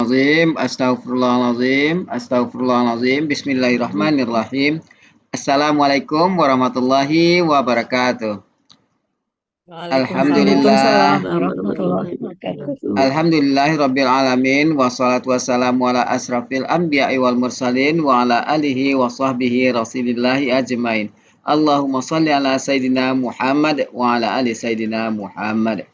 Astaghfirullahalazim, astaghfirullahalazim, astaghfirullahalazim. Bismillahirrahmanirrahim. Assalamualaikum warahmatullahi wabarakatuh. Waalaikumsalam Alhamdulillah, warahmatullahi wabarakatuh. alhamdulillahirabbil alamin wassalatu wassalamu ala asrafil anbiya'i wal mursalin wa ala alihi wa sahbihi rasulillahi ajmain. Allahumma shalli ala sayyidina Muhammad wa ala ali sayyidina Muhammad.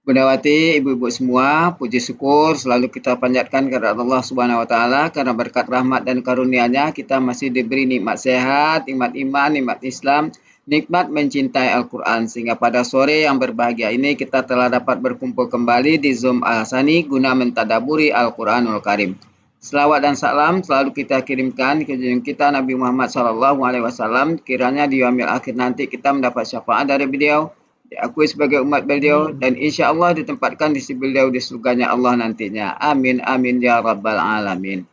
Bundawati, ibu-ibu semua, puji syukur selalu kita panjatkan kepada Allah Subhanahu wa taala karena berkat rahmat dan karunia-Nya kita masih diberi nikmat sehat, nikmat iman, nikmat Islam, nikmat mencintai Al-Qur'an sehingga pada sore yang berbahagia ini kita telah dapat berkumpul kembali di Zoom Al-Hasani guna mentadaburi Al-Qur'anul Karim. Selawat dan salam selalu kita kirimkan ke junjungan kita Nabi Muhammad SAW, kiranya di yaumil akhir nanti kita mendapat syafaat dari beliau, diakui sebagai umat beliau, dan insya Allah ditempatkan di sisi beliau di surganya Allah nantinya. Amin, amin, ya rabbal alamin.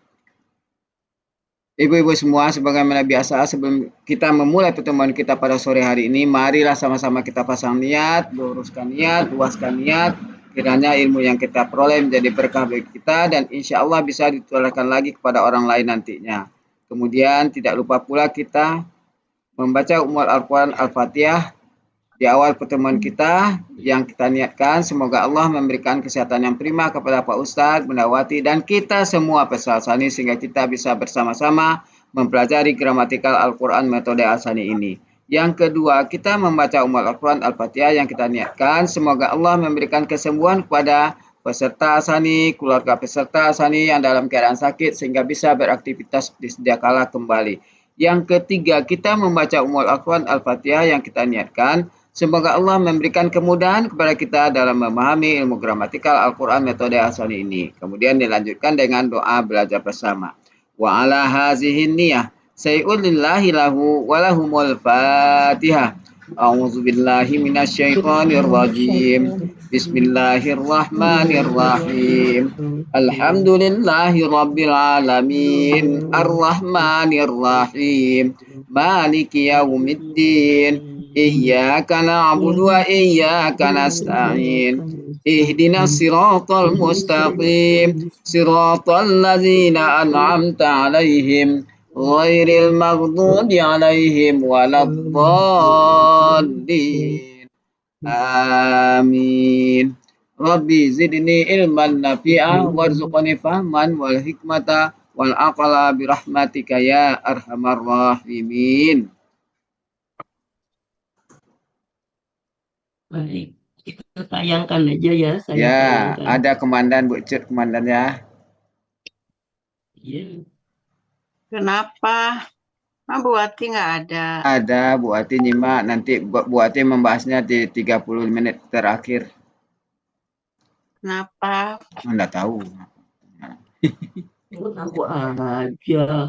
Ibu-ibu semua, sebagaimana biasa, sebelum kita memulai pertemuan kita pada sore hari ini, marilah sama-sama kita pasang niat, luruskan niat, luaskan niat, kiranya ilmu yang kita peroleh menjadi berkah bagi kita, dan insya Allah bisa ditularkan lagi kepada orang lain nantinya. Kemudian tidak lupa pula kita membaca Al-Quran Al-Fatihah di awal pertemuan kita yang kita niatkan. Semoga Allah memberikan kesehatan yang prima kepada Pak Ustadz, Bundawati, dan kita semua peserta Al-Hasani sehingga kita bisa bersama-sama mempelajari gramatikal Al-Quran metode Al-Hasani ini. Yang kedua, kita membaca Al-Quran Al-Fatihah yang kita niatkan. Semoga Allah memberikan kesembuhan kepada peserta Al-Hasani, keluarga peserta Al-Hasani yang dalam keadaan sakit sehingga bisa beraktivitas di sedia kala kembali. Yang ketiga, kita membaca Al-Quran Al-Fatihah yang kita niatkan. Semoga Allah memberikan kemudahan kepada kita dalam memahami ilmu gramatikal Al-Quran metode Al-Hasani ini. Kemudian dilanjutkan dengan doa belajar bersama. Wa ala hazihin niyah say'ul lillahi lahu walahumul fatihah. A'udzu billahi minasyaitonir rajim. Bismillahirrahmanirrahim. Alhamdulillahi rabbil alamin. Arrahmanir rahim. Maliki yaumiddin. Iyyaka na'budu wa iyyaka nasta'in. Ihdinas siratal mustaqim. Siratal ladzina an'amta 'alaihim ghairil maghdubi 'alaihim waladdallin. Amin. Rabbi zidni ilman nafi'a warzuqni fahman wal hikmata wal aqla birahmatika ya arhamar rahimin. Baik, kita tayangkan aja ya, saya Ya, tayangkan. ada komandan Bu Cut, komandannya. Iya. Kenapa? Bu Ati nggak ada. Ada, Bu Ati nyimak. Nanti Bu Ati membahasnya di 30 menit terakhir. Kenapa? Nggak tahu. Aku aja.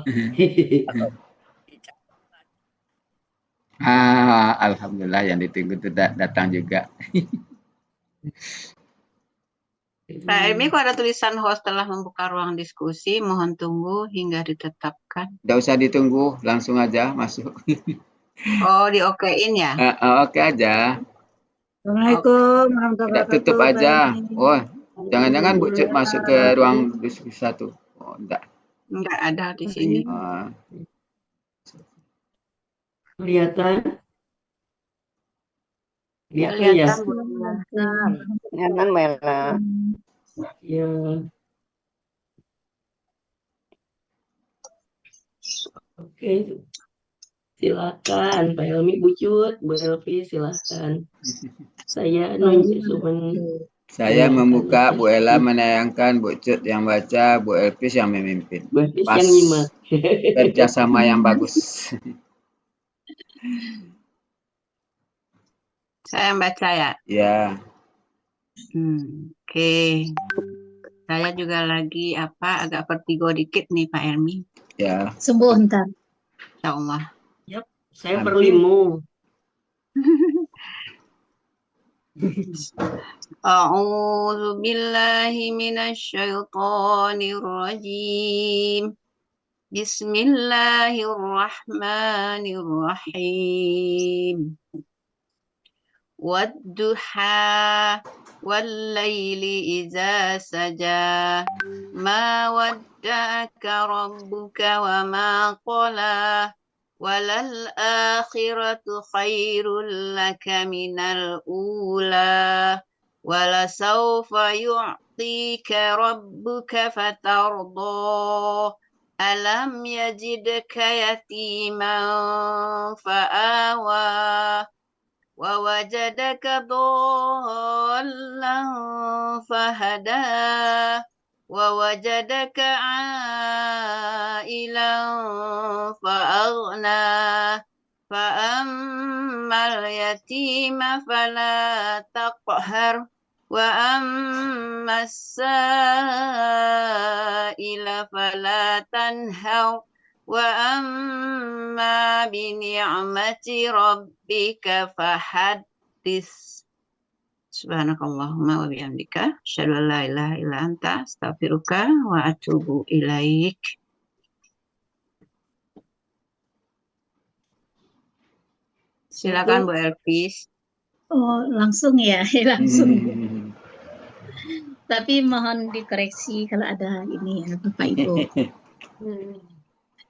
Alhamdulillah yang ditunggu itu datang juga. Pak Emi, kok ada tulisan host telah membuka ruang diskusi, mohon tunggu hingga ditetapkan. Nggak usah ditunggu, langsung aja masuk. Oh, di okein ya? Oke aja. Assalamualaikum warahmatullahi Tidak tutup wabarakatuh. aja. Oh, jangan-jangan Bu Cut masuk ke ruang diskusi satu. Oh, enggak. Enggak ada di sini. Kelihatan? Kelihatan ya? Kelihatan merah. Ya. Oke. Silakan Pak Helmi, Bu Cut, Bu Elvi silakan. Saya Saya membuka, Bu Ella menayangkan, Bu Cut yang baca, Bu Elvis yang memimpin. Bu Elvis Pas. yang nyimak. Kerjasama yang bagus. Saya yang baca ya? Ya. Oke. Saya juga lagi agak vertigo dikit nih Pak Helmi. Ya. Sembuh ntar. Insya Allah. Yap, saya berlimu. A'udzu billahi minasyaitonir rajim. Bismillahirrahmanirrahim. wadduha wallaili idza saja ma wadda'aka rabbuka wa ma qala walal akhiratu khairul laka minal ula wala sawfa yu'tika rabbuka fatarda alam yajidka yatiman fa'awa wa wajadaka dhallan fahada wa wajadaka ailan fa'aghna fa'ammal yatima fala taqhar wa ammas sa'ila fala tanhar wa amma bi ni'mati rabbika fahaddits. Subhanakallahumma wa bihamdika asyhadu an la ilaha illa anta astaghfiruka wa atubu ilaik. Silakan Bu Elvis. Oh, langsung ya, langsung. Tapi mohon dikoreksi kalau ada ini ya, Bapak Ibu.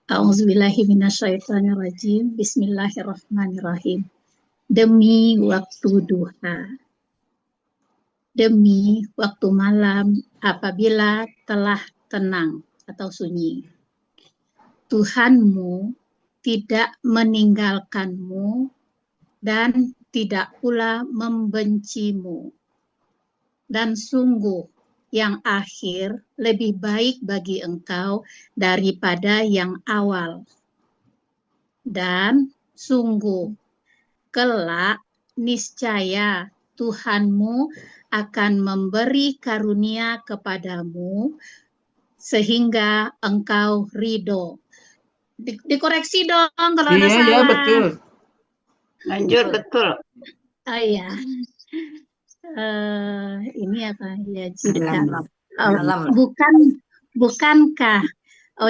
A'udzubillahi minasyaitonirrajim. Bismillahirrahmanirrahim. Demi waktu duha. Demi waktu malam apabila telah tenang atau sunyi. Tuhanmu tidak meninggalkanmu dan tidak pula membencimu. Dan sungguh yang akhir lebih baik bagi engkau daripada yang awal. Dan sungguh kelak niscaya Tuhanmu akan memberi karunia kepadamu sehingga engkau ridho. Dikoreksi dong kalau ada salah. Iya, betul. Lanjut, betul. Oh iya. Ini apa ya jika bukankah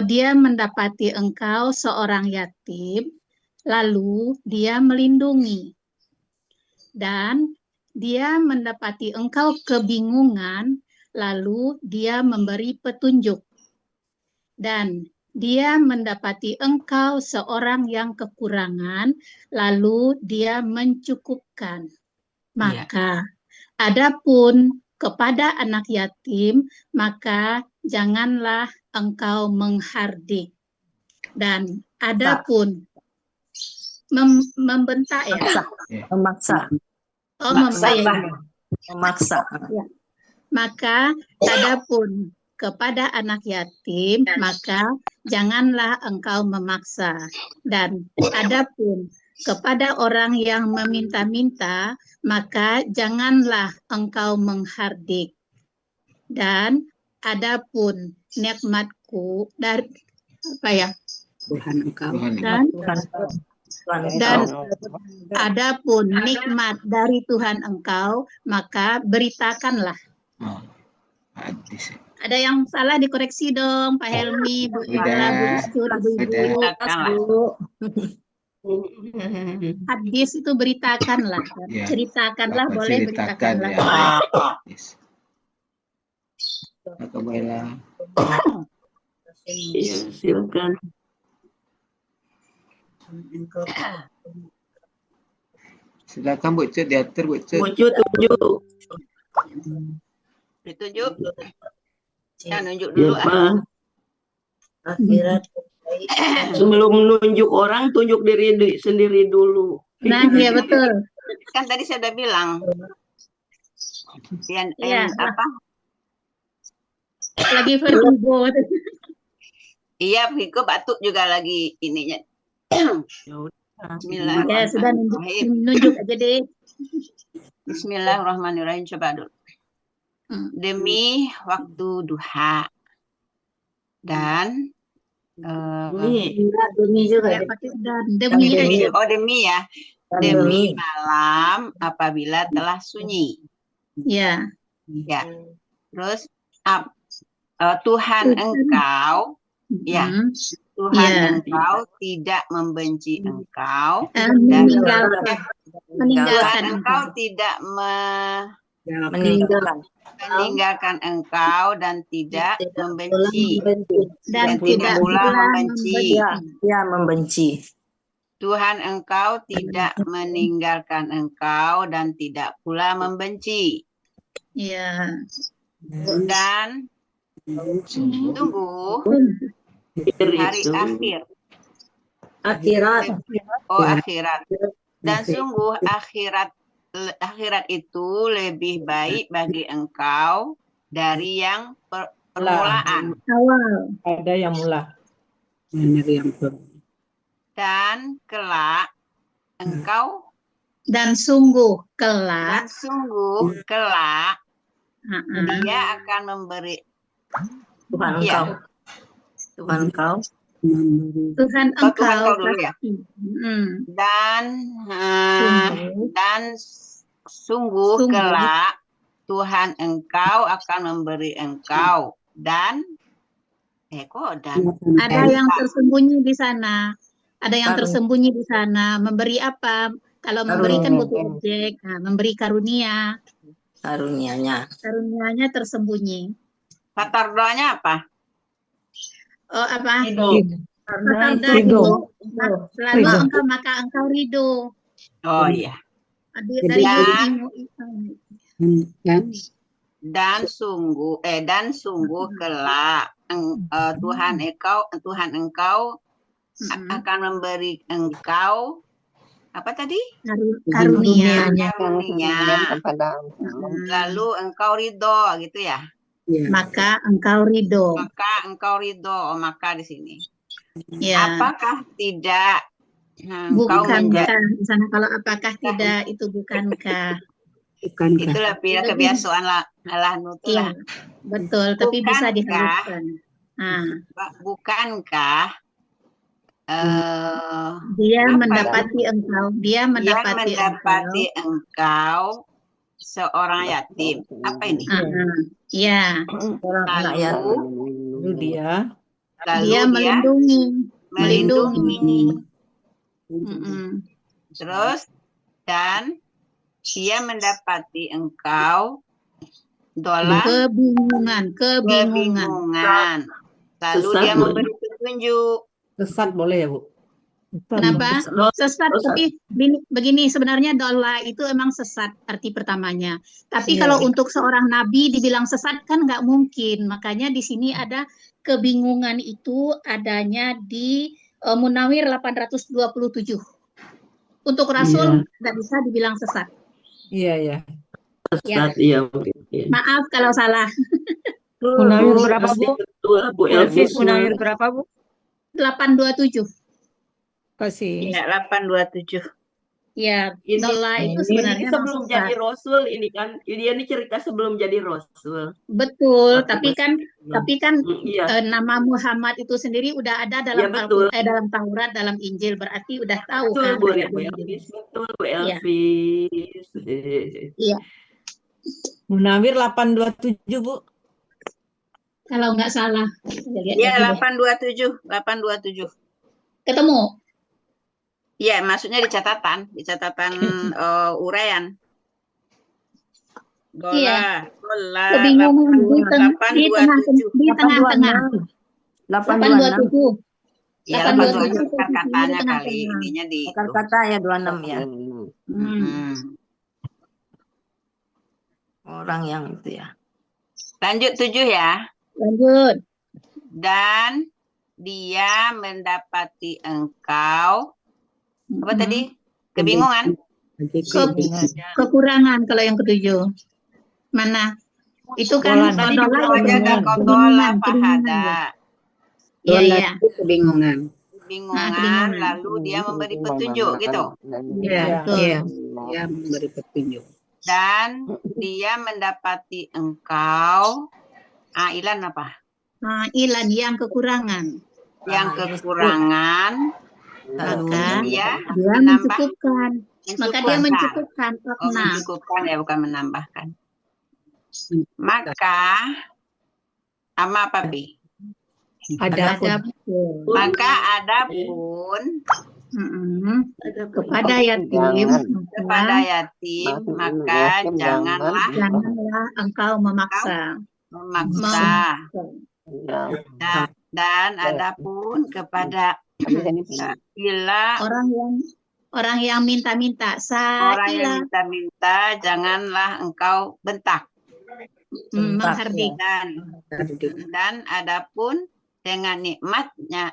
dia mendapati engkau seorang yatim lalu dia melindungi dan dia mendapati engkau kebingungan lalu dia memberi petunjuk dan dia mendapati engkau seorang yang kekurangan lalu dia mencukupkan. Maka adapun kepada anak yatim, maka janganlah engkau menghardik. Dan adapun membentak ya. Memaksa. Oh, memaksa. Ya. Maka adapun kepada anak yatim, maka janganlah engkau memaksa. Dan adapun kepada orang yang meminta-minta, maka janganlah engkau menghardik. Dan adapun nikmatku dari apa ya? Tuhan engkau. Dan adapun nikmat dari Tuhan engkau, maka beritakanlah. Oh, hadis. Ada yang salah dikoreksi dong, Pak Helmi, Bu Ira, Bu Istur, Ibu. Hadis itu beritakanlah, Ya. ceritakanlah, Bapak boleh ceritakan, beritakanlah. ya. Yes. Kakak Baila. Iya, silakan. Silakan Bu Cut, diatur Bu Cut. Wujud tunjuk. Ditunjuk. Ya, nunjuk dulu. Siapa? Akhirat. Sebelum menunjuk orang, tunjuk diri sendiri dulu. Nah, iya betul. Kan tadi saya udah bilang. Iya. Apa? Lagi vertigo. Iya, Viko batuk juga lagi ininya. Ya udah. Ya, sudah nunjuk aja deh. Bismillahirrahmanirrahim. Coba dulu. Demi waktu duha dan Demi juga. Demi aja. oh demi ya, demi malam apabila telah sunyi. Ya. Ya. Terus Tuhan engkau Ya. Mm. Tuhan Ya. engkau tidak membenci engkau dan Meninggalkan Tuhan engkau engkau. tidak meninggalkan meninggalkan engkau dan tidak membenci Dan dan tidak pula membenci. dia membenci Tuhan engkau tidak meninggalkan engkau dan tidak pula membenci. Ya. Dan tunggu hari akhir. akhirat Akhirat. Dan sungguh akhirat itu lebih baik bagi engkau dari yang permulaan. Awal. Ada yang mula. Dan kelak engkau Dan sungguh kelak. Dia akan memberi Tuhan Ya. engkau Tuhan engkau Tuhan Tuhan engkau engkau dulu ya. pasti. Dan sungguh Sungguh. kelak Tuhan engkau akan memberi engkau dan Ada yang tersembunyi di sana. Ada yang tersembunyi di sana. Memberi apa? Kalau memberikan butuh objek. Nah, memberi karunia. karunianya Karunianya tersembunyi. kata doanya apa? Oh, apa? Ridho. Kata Ridho. Lalu Ridho. maka engkau ridho. Oh iya. Dari Dan sungguh kelak Tuhan engkau akan memberi engkau apa tadi? karunia. Lalu engkau ridho gitu ya. Maka engkau ridho. Maka di sini. Ya. Apakah tidak engkau Bukankah di sana kalau apakah tidak itu bukankah? Itulah kebiasaan lah Iya, betul. Tapi bisa Bukankah- dihaluskan. bukankah Dia apa mendapati engkau. Dia mendapati engkau seorang yatim. Apa ini? Iya. orang anak yatim Itu dia. Lalu Dia melindungi. Terus dan dia mendapati engkau dalam kebingungan. Lalu Sesat dia boleh. memberi petunjuk. Sesat boleh ya, Bu? Kenapa? Sesat, tapi begini sebenarnya dola itu emang sesat arti pertamanya. Tapi Iya. kalau untuk seorang nabi dibilang sesat kan nggak mungkin. Makanya di sini ada kebingungan itu adanya di Munawir 827. Untuk rasul nggak bisa dibilang sesat. Iya, iya. Ya. iya Maaf kalau salah. Munawir berapa, Bu? betul Bu Elvis Munawir berapa, Bu? 827. Kasih. Ya, 827. Ya, dola itu Ini sebenarnya sebelum sesat. jadi rasul ini kan. Dia ini cerita sebelum jadi rasul. Betul, tapi kan Iya. nama Muhammad itu sendiri udah ada dalam Ya, betul. dalam Taurat, dalam Injil, berarti udah tahu Betul, kan. Bu ada Elvis. Betul, Bu Iya. Elvis. Iya, Munawir 827, Bu. kalau nggak salah. Lihat Ya, lagi deh. 827. Ketemu. Iya, maksudnya di catatan uraian. Iya. Dola Kebingungan di tengah-tengah. 827. Ya, 827 katanya di kali tengah-tengah. ininya di itu. kata ya 26 ya orang yang itu ya Lanjut 7 ya. Lanjut. Dan dia mendapati engkau apa tadi? Kebingungan. Kekurangan kalau yang ketujuh. Mana? Itu kan Tadi dola Wajada itu kotola kebingungan. fahada. Iya, iya. Kebingungan. Kebingungan, lalu dia memberi petunjuk gitu. Iya, Betul. iya. Ya, memberi petunjuk. Dan dia mendapati engkau ilan apa? Ilan yang kekurangan. Yang kekurangan, Maka dia dia menambah. mencukupkan. Maka dia mencukupkan. Oh, Nah, mencukupkan ya, bukan menambahkan. Maka ama apa Pi? Adapun. Maka adapun Mm-mm. Adapun Kepada yatim, kepada yatim, maka janganlah engkau memaksa. memaksa. Dan adapun kepada bila Orang yang minta-minta, orang yang saila, minta-minta, janganlah engkau bentak. menghardik. Dan adapun dengan nikmatnya,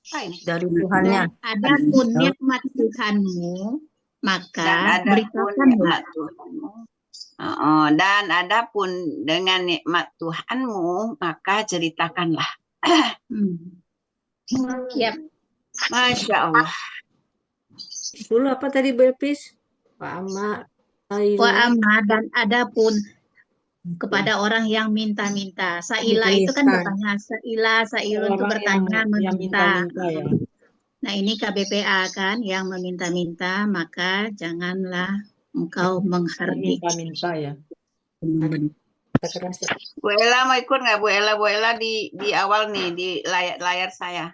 apa ini? Dari Tuhannya. Adapun nikmat Tuhanmu, Dan maka adapun beritakanlah. nikmat Tuhanmu. Dan adapun dengan nikmat Tuhanmu, maka ceritakanlah. Yap. Masya Allah. 10 apa tadi Bepis? Pak Amma. Wa amma dan adapun kepada orang yang minta-minta. Saila itu kan bertanya, sailun itu Orang bertanya, yang meminta. minta-minta ya. Nah ini KBPA kan yang meminta-minta, maka janganlah engkau menghardik. Minta-minta ya. Bu Ella mau ikut nggak Bu Ella? Bu Ella di awal nih di layar saya.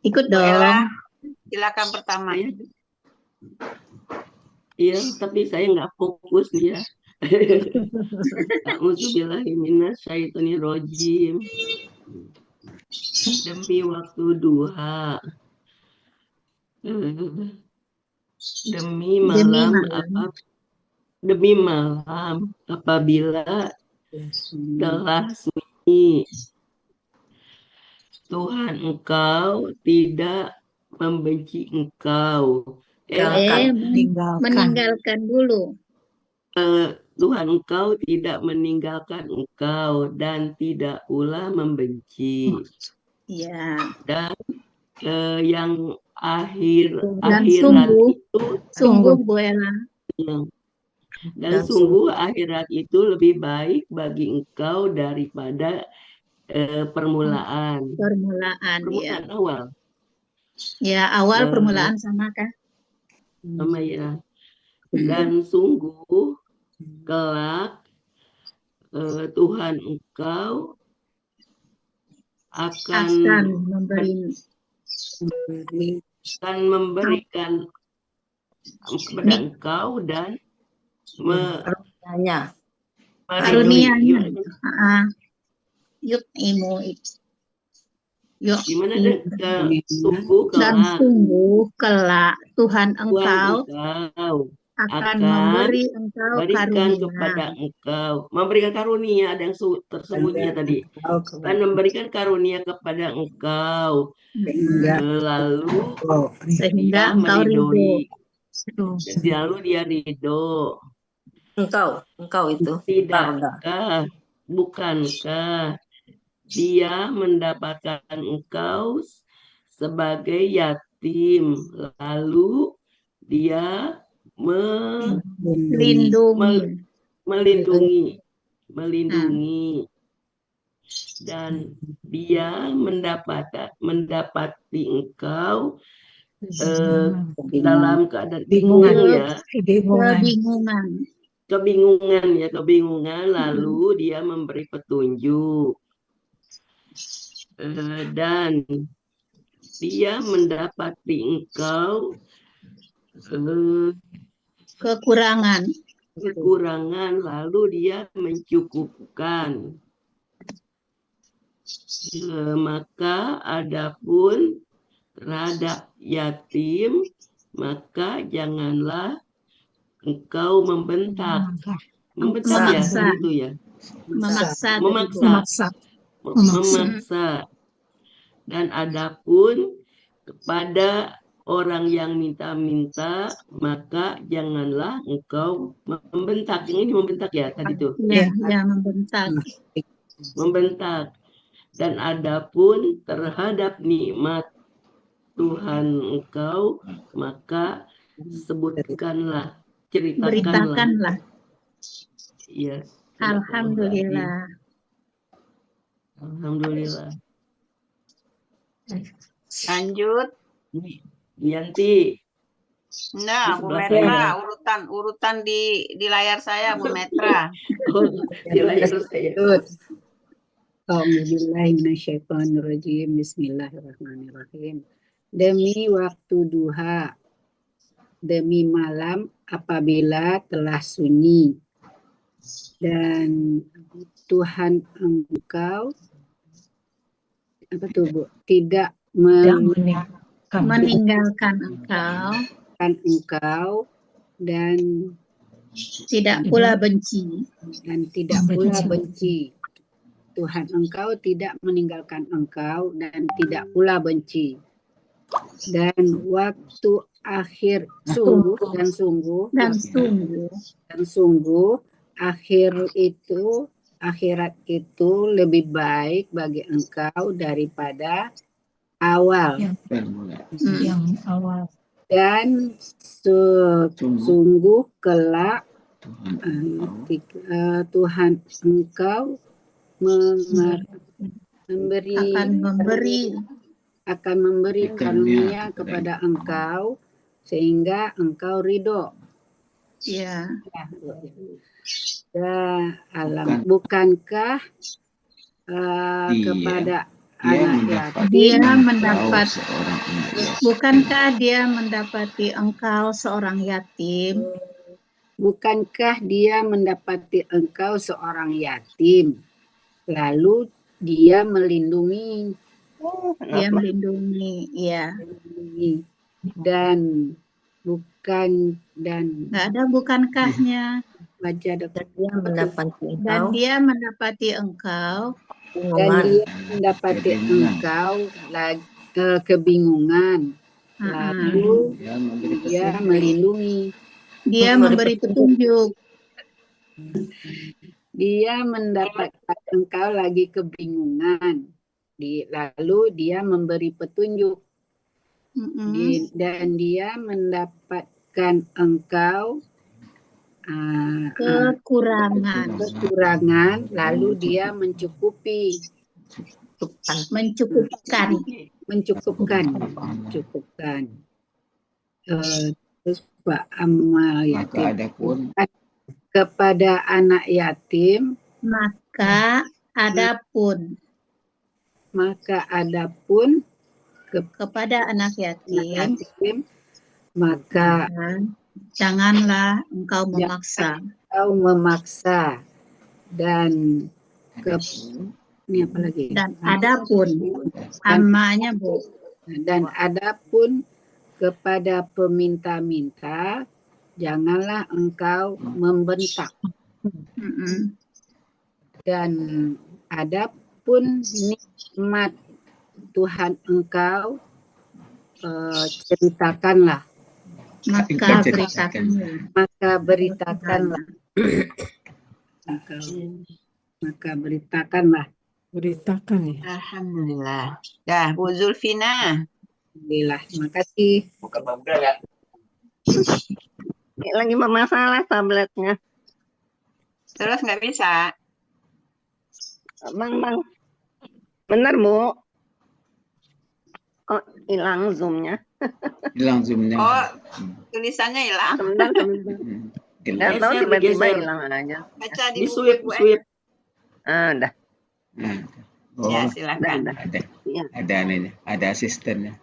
Ikut Bu Ella, dong. silakan pertama. Iya, tapi saya nggak fokus nih ya. A'udzubillahiminasyaitonirrojim. Demi waktu duha. Demi malam apabila telah sunyi. Tuhan engkau tidak membenci engkau. Meninggalkan dulu. Tuhan engkau tidak meninggalkan engkau dan tidak pula membenci. Ya. Dan yang akhirat sungguh Bu Ella. Dan sungguh akhirat itu lebih baik bagi engkau daripada permulaan Ya. awal. Ya, awal permulaan sama kan? Sama ya. Dan sungguh kelak Tuhan engkau akan memberikan kepada engkau dan karunianya. Gimana sungguh kelak Tuhan engkau akan memberi engkau karunia. kepada engkau, memberikan karunia, ada yang tersembunyi tadi, dan memberikan karunia kepada engkau, lalu sehingga engkau ridho. Lalu dia ridho. Engkau itu bukankah dia mendapatkan engkau sebagai yatim, lalu dia melindungi dan dia mendapati engkau dalam keadaan kebingungan, lalu dia memberi petunjuk, dan dia mendapati engkau kekurangan, lalu dia mencukupkan. Maka adapun terhadap yatim, maka janganlah engkau memaksa. Dan adapun kepada orang yang minta-minta, maka janganlah engkau membentak. Ini membentak ya tadi tuh. Ya, membentak. Dan adapun terhadap nikmat Tuhan engkau, maka sebutkanlah, ceritakanlah. Ya. Alhamdulillah. Lanjut. Yanti. Nah, Bu Merla urutan di layar saya, Bu Metra. Oh, di layar saya. A'udzubillahiminasyaitonirrajim. Bismillahirrahmanirrahim. Demi waktu duha, demi malam apabila telah sunyi, dan Tuhan engkau apa tuh Bu? Tidak meninggalkan engkau dan tidak pula benci. Tuhan engkau tidak meninggalkan engkau dan tidak pula benci. Dan waktu akhir sungguh akhirat itu lebih baik bagi engkau daripada awal. Yang awal. Dan sungguh kelak Tuhan engkau akan memberi karunia kepada engkau sehingga engkau ridho. Ya. Bukankah kepada anak yatim bukankah dia mendapati engkau seorang yatim? Bukankah dia mendapati engkau seorang yatim, lalu dia melindungi, ya. Dan nggak ada bukankahnya. Dan dia mendapati engkau kebingungan, lalu dia melindungi. Dia memberi petunjuk. Dia mendapatkan engkau lagi kebingungan, lalu dia memberi petunjuk. Dan dia mendapatkan engkau kekurangan, lalu dia mencukupkan. Terus Pak amal yatim kepada anak yatim, maka adapun kepada anak yatim, maka janganlah engkau memaksa. Dan ini apa lagi? Dan adapun amanya Bu. Dan adapun kepada peminta-minta, janganlah engkau membentak. Dan adapun nikmat Tuhan engkau, ceritakanlah. Maka beritakanlah. Beritakan ya. Alhamdulillah. Ya, Bu Zulfina. Alhamdulillah, terima kasih. Lagi bermasalah tabletnya. Terus nggak bisa. Bang. Benar, Bu. Oh, hilang Zoom-nya. Oh, tulisannya hilang. Sebentar. Nggak tahu tiba-tiba hilang aja. Baca Di di sweep. Udah. Ya, silakan. Ada asistennya.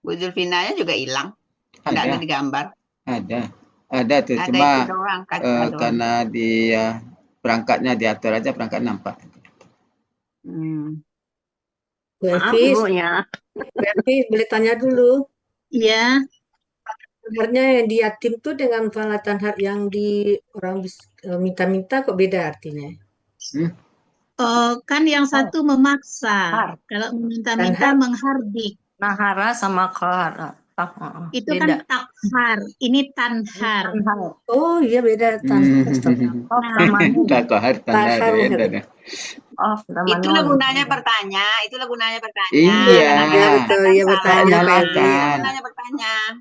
Bu Zulfinanya juga hilang. Nggak ada digambar. Ada tuh, Ada cuma itu doang, kaca doang. karena dia perangkatnya diatur aja, perangkat nampak. Bu Maaf, Elvis, Bu ya. boleh tanya dulu. Ya, Sebenarnya yang di yatim tuh dengan peralatan yang di orang minta-minta kok beda artinya? kan yang satu memaksa. Kalau meminta-minta menghardik. Nahara sama kahara. Itu beda. kan takhar, ini tanhar. Oh iya beda tanhar. Takhar tanda beda. Itulah gunanya bertanya. Iya. Iya betul, iya bertanya Pak Elvi. Gunanya bertanya.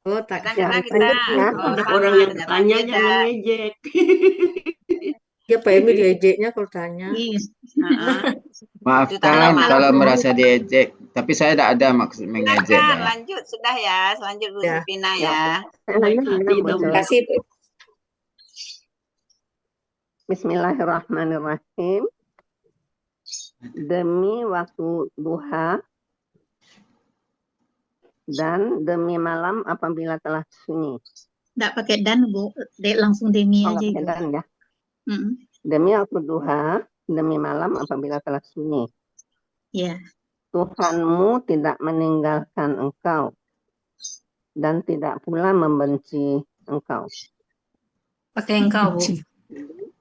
Oh tak. Karena kita Ada orang yang bertanya jangan ngejek. Ya Pak Elvi diejeknya kalau tanya. Iya. Maafkan kalau merasa diejek. Tapi saya tidak ada maksud mengejek. Silakan Dah. lanjut sudah ya, selanjut Bu Ya. Supina Ya. ya. Saya lanjut ya, Bu Terima Cuk. kasih, Bu. Bismillahirrahmanirrahim. Demi waktu duha dan demi malam apabila telah sunyi. Nggak pakai dan, Bu. Langsung demi Oh, aja nggak itu. pakai dan ya. Mm-mm. Demi waktu duha, demi malam apabila telah sunyi. Ya. Tuhanmu tidak meninggalkan engkau dan tidak pula membenci engkau. Pakai engkau, Bu.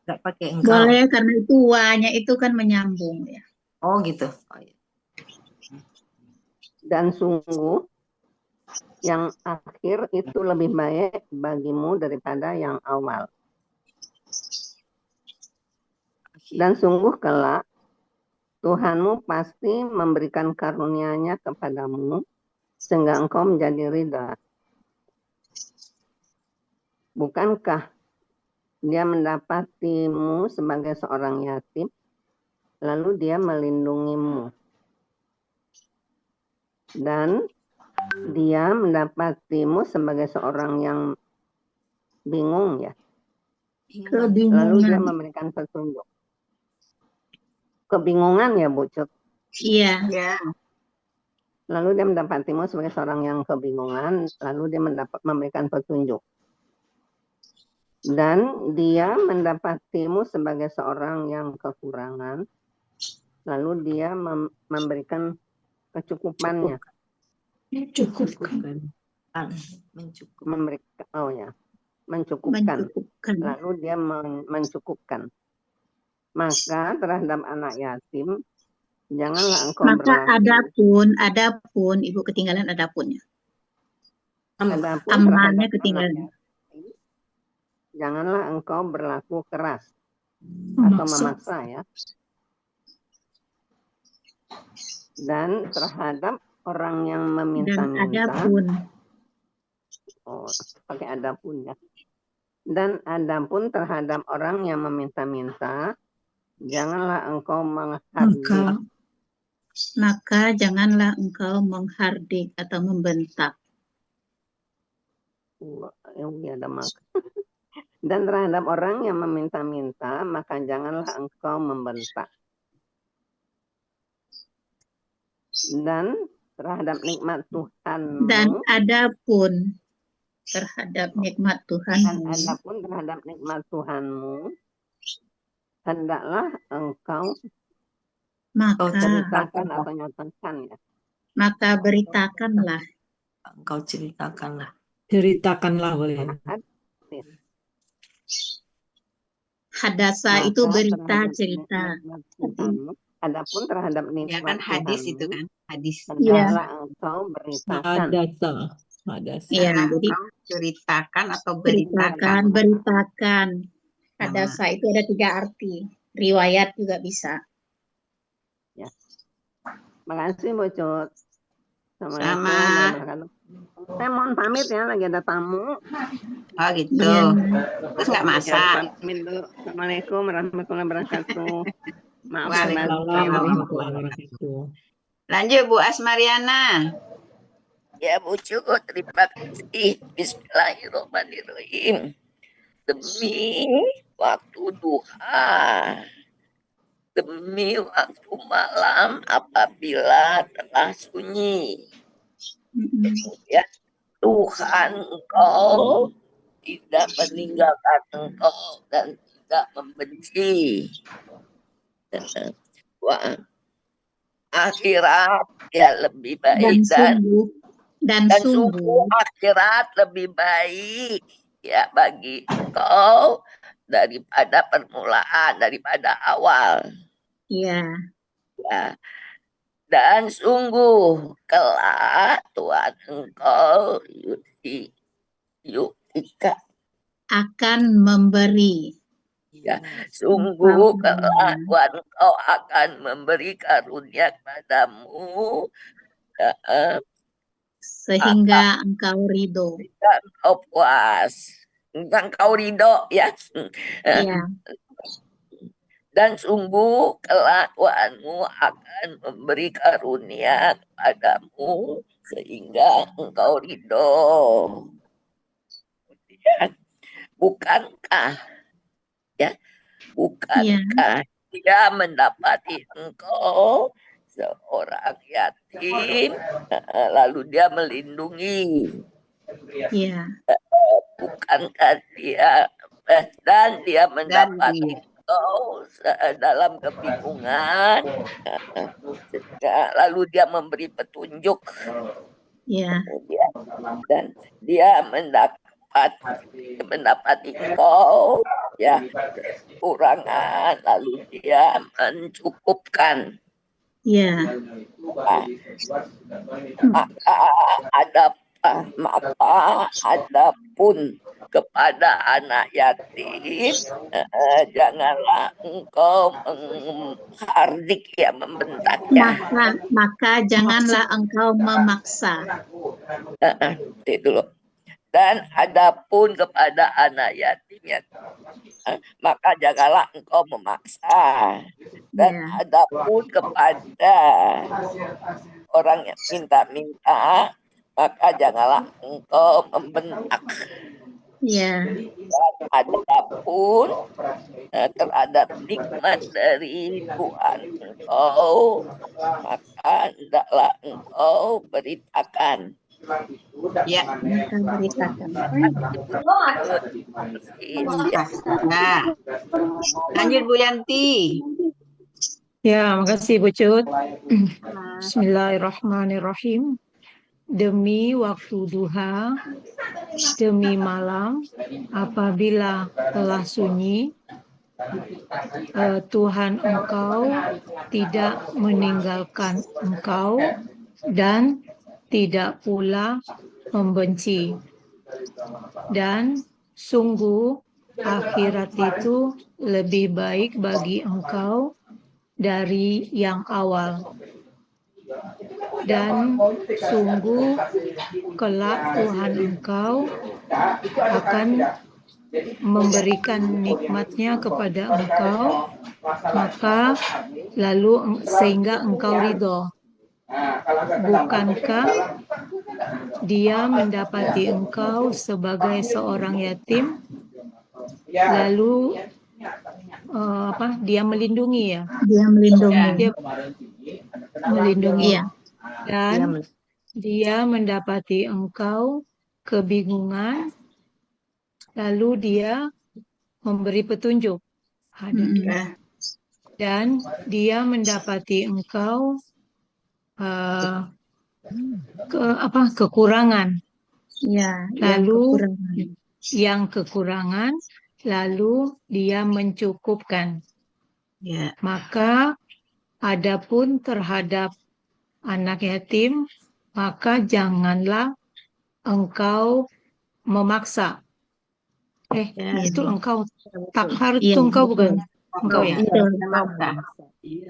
Nggak pakai engkau. Boleh, karena itu wa-nya itu kan menyambung ya. Oh, gitu. Oh, iya. Dan sungguh yang akhir itu lebih baik bagimu daripada yang awal. Dan sungguh kelak Tuhanmu pasti memberikan karunia-Nya kepadamu sehingga engkau menjadi ridha. Bukankah Dia mendapatimu sebagai seorang yatim, lalu Dia melindungimu. Dan Dia mendapatimu sebagai seorang yang bingung ya. Lalu Dia Kebingungan. memberikan petunjuk. Kebingungan ya Bu Cuk. Iya. Ya. Lalu Dia mendapatimu sebagai seorang yang kebingungan, lalu Dia memberikan petunjuk. Dan Dia mendapatimu sebagai seorang yang kekurangan, lalu Dia memberikan kecukupannya. Mencukupkan. Memberikan, mencukupkan. Mencukupkan. Lalu Dia mencukupkan. Maka terhadap anak yatim, janganlah engkau Maka berlaku. adapun, Ibu ketinggalan adapunnya. Adapun Amannya terhadap ketinggalan. anak yatim, janganlah engkau berlaku keras atau memaksa ya. Dan terhadap orang yang Dan meminta-minta, adapun. pakai adapun ya. Dan adapun terhadap orang yang meminta-minta, janganlah engkau menghardik. Maka janganlah engkau menghardik atau membentak. Ada maka. Dan terhadap orang yang meminta-minta, maka janganlah engkau membentak. Dan terhadap nikmat Tuhanmu. Dan adapun terhadap nikmat Dan Tuhanmu. adapun terhadap nikmat Tuhanmu, hendaklah engkau ceritakan atau nyatakan ya. Maka beritakanlah. Engkau ceritakanlah. Ceritakanlah boleh. Hadasa itu berita, cerita. Adapun terhadap nikmat Ya kan hadis Tuhanmu, itu kan, hadis. hendaklah engkau beritakan. Iya, jadi Engkau ceritakan atau beritakan. beritakan. Hadasa itu ada 3 arti. Riwayat juga bisa. Ya. Makasih Bu Cut. Assalamualaikum Sama. warahmatullahi wabarakatuh. Saya mohon pamit ya, lagi ada tamu. Oh gitu. Iya. Terus nggak masak. Pamit dulu. Assalamualaikum warahmatullahi wabarakatuh. Maaf Waalaikumsalam. Warahmatullahi wabarakatuh. Lanjut Bu Asmariana. Ya Bu Cuk, terima kasih. Bismillahirrahmanirrahim. Demi waktu duha, demi waktu malam apabila telah sunyi. Ya, Tuhan engkau tidak meninggalkan engkau dan tidak membenci. Wah, akhirat ya lebih baik dan sungguh akhirat lebih baik ya bagi engkau daripada permulaan, daripada awal. Iya. Ya. Dan sungguh kelak Tuhan engkau yutika akan memberi. Ya, sungguh kelak Tuhan engkau akan memberi karunia kepadamu sehingga engkau ridho. Engkau puas, engkau ridho ya. Iya. Dan sungguh kelak Tuhanmu akan memberi karunia kepadamu sehingga engkau ridho. Kemudian, bukankah bukankah dia mendapati engkau seorang yatim, lalu dia melindungi? Bukankah dia dan dia mendapati engkau dalam kebingungan, lalu dia memberi petunjuk. Kemudian, dan dia mendapati engkau kekurangan, lalu dia mencukupkan. Maka adapun kepada anak yatim, janganlah engkau menghardik, membentaknya. Maka janganlah engkau memaksa. Itu loh. Dan adapun kepada anak yatim, maka janganlah engkau memaksa. Dan adapun kepada orang yang minta-minta, maka janganlah engkau membentak. Dan adapun terhadap nikmat dari Tuhan engkau, maka hendaklah engkau beritakan. Lanjut Bu Yanti. Ya, makasih Bu Cut. Bismillahirrahmanirrahim. Demi waktu duha, demi malam, apabila telah sunyi, Tuhan engkau tidak meninggalkan engkau dan tidak pula membenci. Dan sungguh akhirat itu lebih baik bagi engkau dari yang awal. Dan sungguh kelak Tuhan engkau akan memberikan nikmatnya kepada engkau, maka lalu sehingga engkau ridho. Bukankah dia mendapati engkau sebagai seorang yatim, lalu dia melindungi ya? Dia melindungi. Dia melindungi. Dan dia mendapati engkau kebingungan, lalu dia memberi petunjuk. Dan dia mendapati engkau kekurangan. Lalu yang kekurangan, lalu dia mencukupkan. Maka adapun terhadap anak yatim, maka janganlah engkau memaksa. Itu engkau, takhar itu engkau bukan? Engkau ya.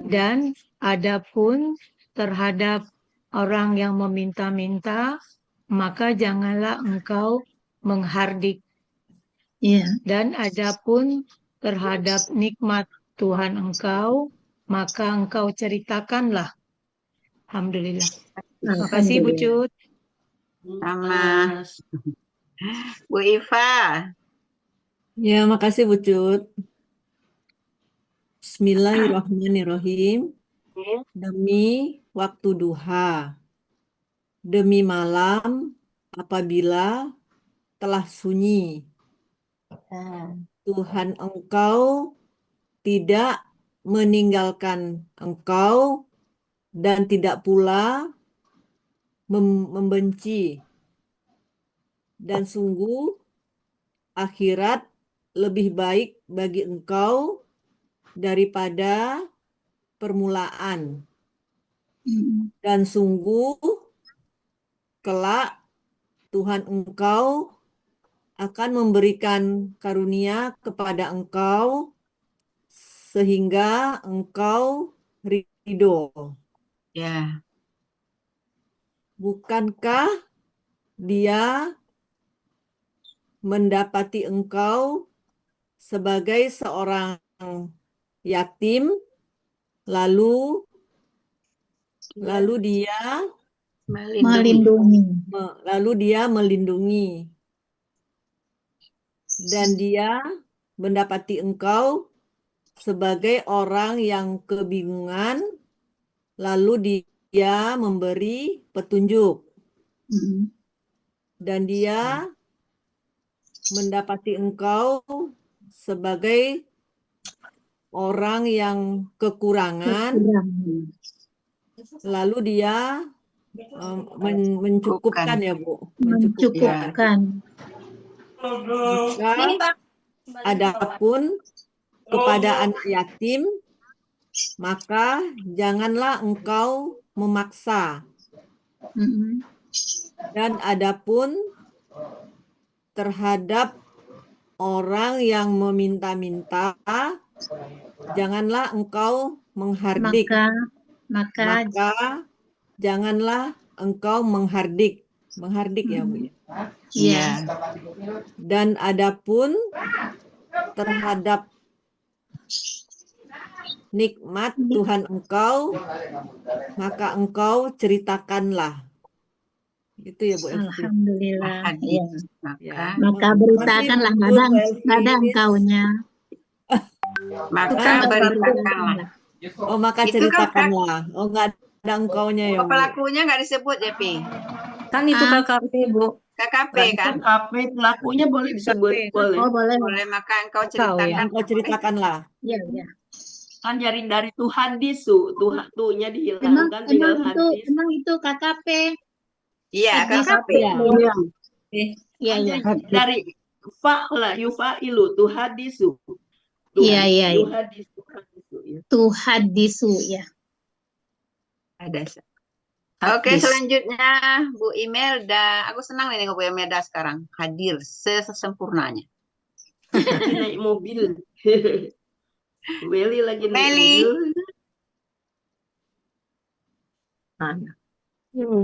Dan adapun terhadap orang yang meminta-minta, maka janganlah engkau menghardik. Dan adapun terhadap nikmat Tuhan engkau, maka engkau ceritakanlah. Alhamdulillah. Terima kasih Bu Cut. Sama. Bu Iva. Ya, makasih Bu Cut. Bismillahirrahmanirrahim. Demi waktu duha, demi malam apabila telah sunyi, Tuhan engkau tidak meninggalkan engkau dan tidak pula membenci. Dan sungguh akhirat lebih baik bagi engkau daripada permulaan. Dan sungguh kelak Tuhan engkau akan memberikan karunia kepada engkau sehingga engkau ridho. Bukankah dia mendapati engkau sebagai seorang yatim, lalu dia Melindungi. lalu dia melindungi, dan dia mendapati engkau sebagai orang yang kebingungan, lalu dia memberi petunjuk, dan dia mendapati engkau sebagai orang yang kekurangan, lalu dia mencukupkan ya Bu, Mencukupkan. Maka adapun kepada anak yatim, maka janganlah engkau memaksa. Dan adapun terhadap orang yang meminta-minta, janganlah engkau menghardik. Maka janganlah engkau menghardik. Menghardik ya Bu ya. Iya. Dan adapun terhadap nikmat Tuhan engkau, maka engkau ceritakanlah. Itu ya Bu Elvi. Alhamdulillah. Ya. Maka beritakanlah, nggak ada engkaunya. Maka beritakanlah. Oh, maka Itu kan ceritakanlah. Oh, nggak ada engkaunya ya Bu. pelakunya nggak disebut ya, Pi? Kan itu KKP, Bu. KKP kan? KKP pelakunya boleh disebut, boleh. Oh, boleh. Boleh, maka engkau Engkau ceritakan. engkau ceritakanlah. Iya, iya. Kan dari Tuhan disu, tuhnya dihilangkan, tinggal hadis. Emang itu KKP. Iya, KKP. Iya, iya. Dari fa'la yufailu tuhadisu. Iya, iya, iya. Tuhadisu. Tuhadisu, ya. Ada. Oke, selanjutnya Bu Imelda. Aku senang nih Bu Imelda sekarang hadir sesempurnanya. Naik mobil. Meli lagi naik Meli. mobil.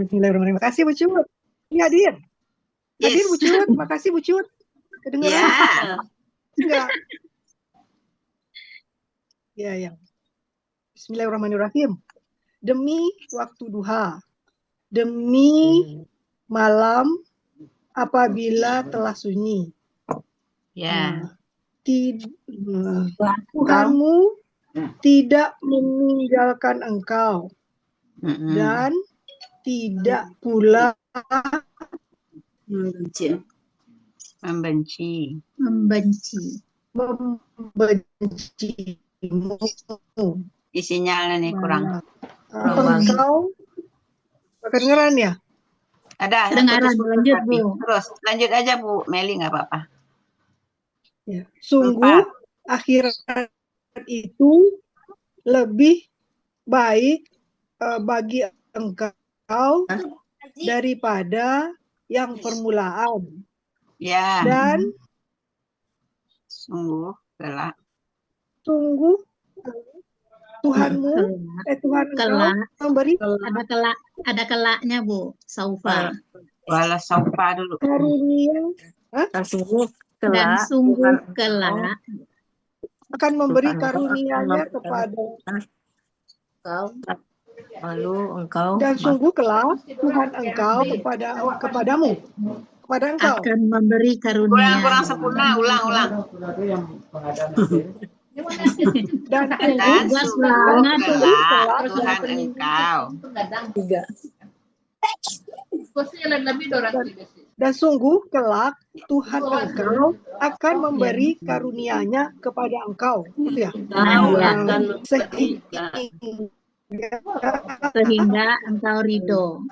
Bismillahirrahmanirrahim. Makasih Bu Cut. Ini hadir. Hadir Bu Cut. Makasih Bu Cut. Kedengeran? Ya. Enggak. Ya. Bismillahirrahmanirrahim. Demi waktu duha, demi malam apabila telah sunyi. Ya. Tuhanmu tidak meninggalkan engkau dan tidak pula membencimu. Di sinyalnya nih kurang. Engkau kedengeran ya? Ada. Kedengaran, lanjut Bu. Terus lanjut aja Bu Meli, nggak apa-apa. Ya. Sungguh akhirat itu lebih baik bagi engkau daripada yang permulaan. Ya. Dan sungguh Tuhanmu, Tuhan engkau memberi ada kelaknya Bu, saufa. Wala saufa dulu. Karunia. Dan sungguh kelak akan memberi karunia-Nya kepada engkau dan sungguh kelak Tuhan engkau kepadamu akan memberi karunia. Kurang sempurna, ulang. Dan sungguh kelak Tuhan engkau. Dan sungguh kelak Tuhan engkau akan memberi karunia-Nya kepada engkau. Gitu ya? Sehingga engkau ridho.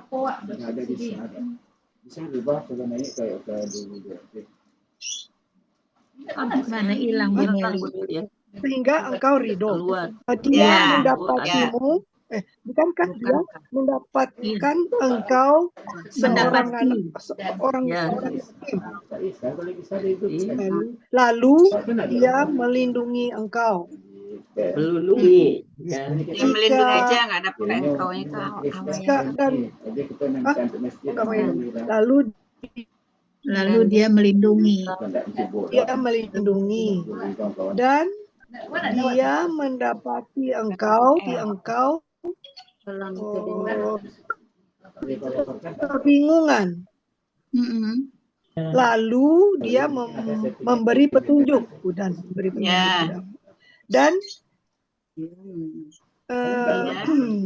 Mana hilang Bu Meli? Sehingga engkau ridho. Dia mendapatimu. Bukankah dia mendapatkan engkau seorang lalu dia melindungi engkau. Melindungi. Dia melindungi aja, nggak ada pakai engkau itu. Lalu dia melindungi. Dan dia mendapati engkau kebingungan. Lalu dia memberi petunjuk dan memberi petunjuk padamu. Dan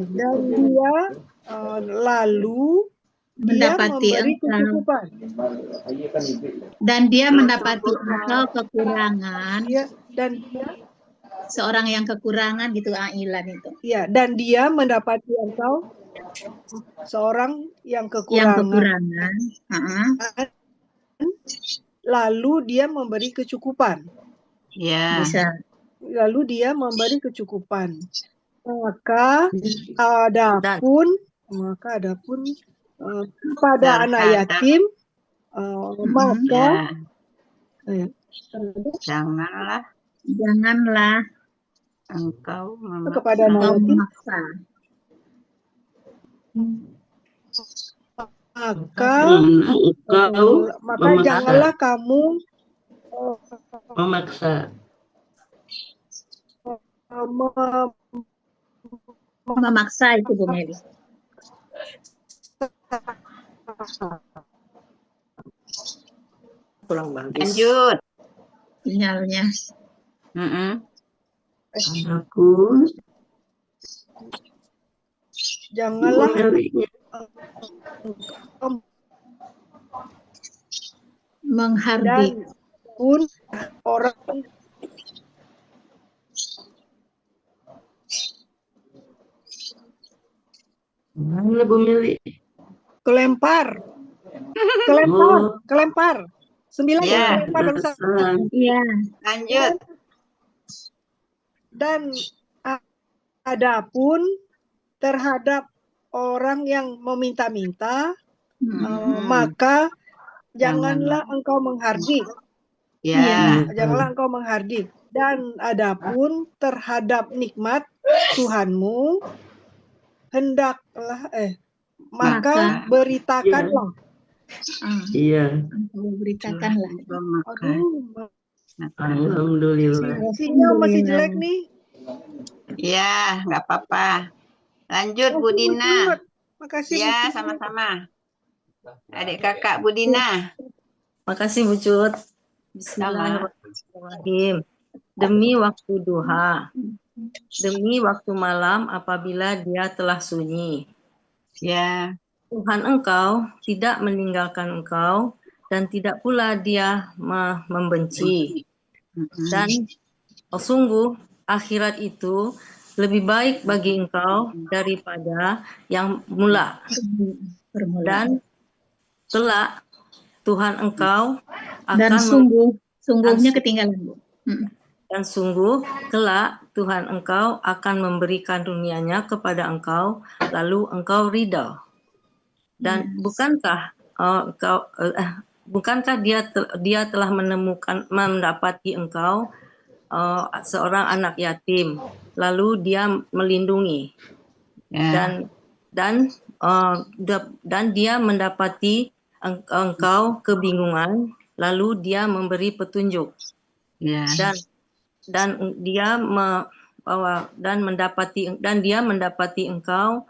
dia lalu mendapati memberi engkau kecukupan. dan dia mendapati engkau kekurangan. Dan dia seorang yang kekurangan gitu Ailan itu. Ya, dan dia mendapati engkau seorang yang kekurangan. Lalu dia memberi kecukupan. Ya. Bisa. Lalu dia memberi kecukupan. Maka adapun pada anak yatim maka janganlah engkau kepada anak yatim maka janganlah kamu memaksa itu Bu Meli. Kurang bagus. Lanjut. Sinyalnya. Aku janganlah menghardik pun orang mana Bu Meli? kelempar 9 kelempar barusan. Iya. Lanjut. Dan adapun terhadap orang yang meminta-minta maka janganlah engkau menghardik. Janganlah engkau menghardik. Dan adapun terhadap nikmat Tuhanmu hendaklah maka beritakanlah. Iya. Beritakanlah. Alhamdulillah. Sinyal masih jelek nih. Ya, nggak apa-apa. Lanjut Bu Dina. Makasih. Ya, sama-sama. Adik kakak Bu Dina. Makasih Bu Cut. Bismillahirrahmanirrahim. Demi waktu duha, demi waktu malam apabila dia telah sunyi. Ya. Tuhan engkau tidak meninggalkan engkau dan tidak pula dia membenci. Dan sungguh akhirat itu lebih baik bagi engkau daripada yang mula. Dan kelak Tuhan engkau akan dan sungguhnya ketinggalan Bu. Dan sungguh kelak Tuhan engkau akan memberikan dunianya kepada engkau lalu engkau ridha. Dan bukankah dia telah mendapati engkau seorang anak yatim lalu dia melindungi dan dia mendapati engkau kebingungan lalu dia memberi petunjuk. Dan dia mendapati engkau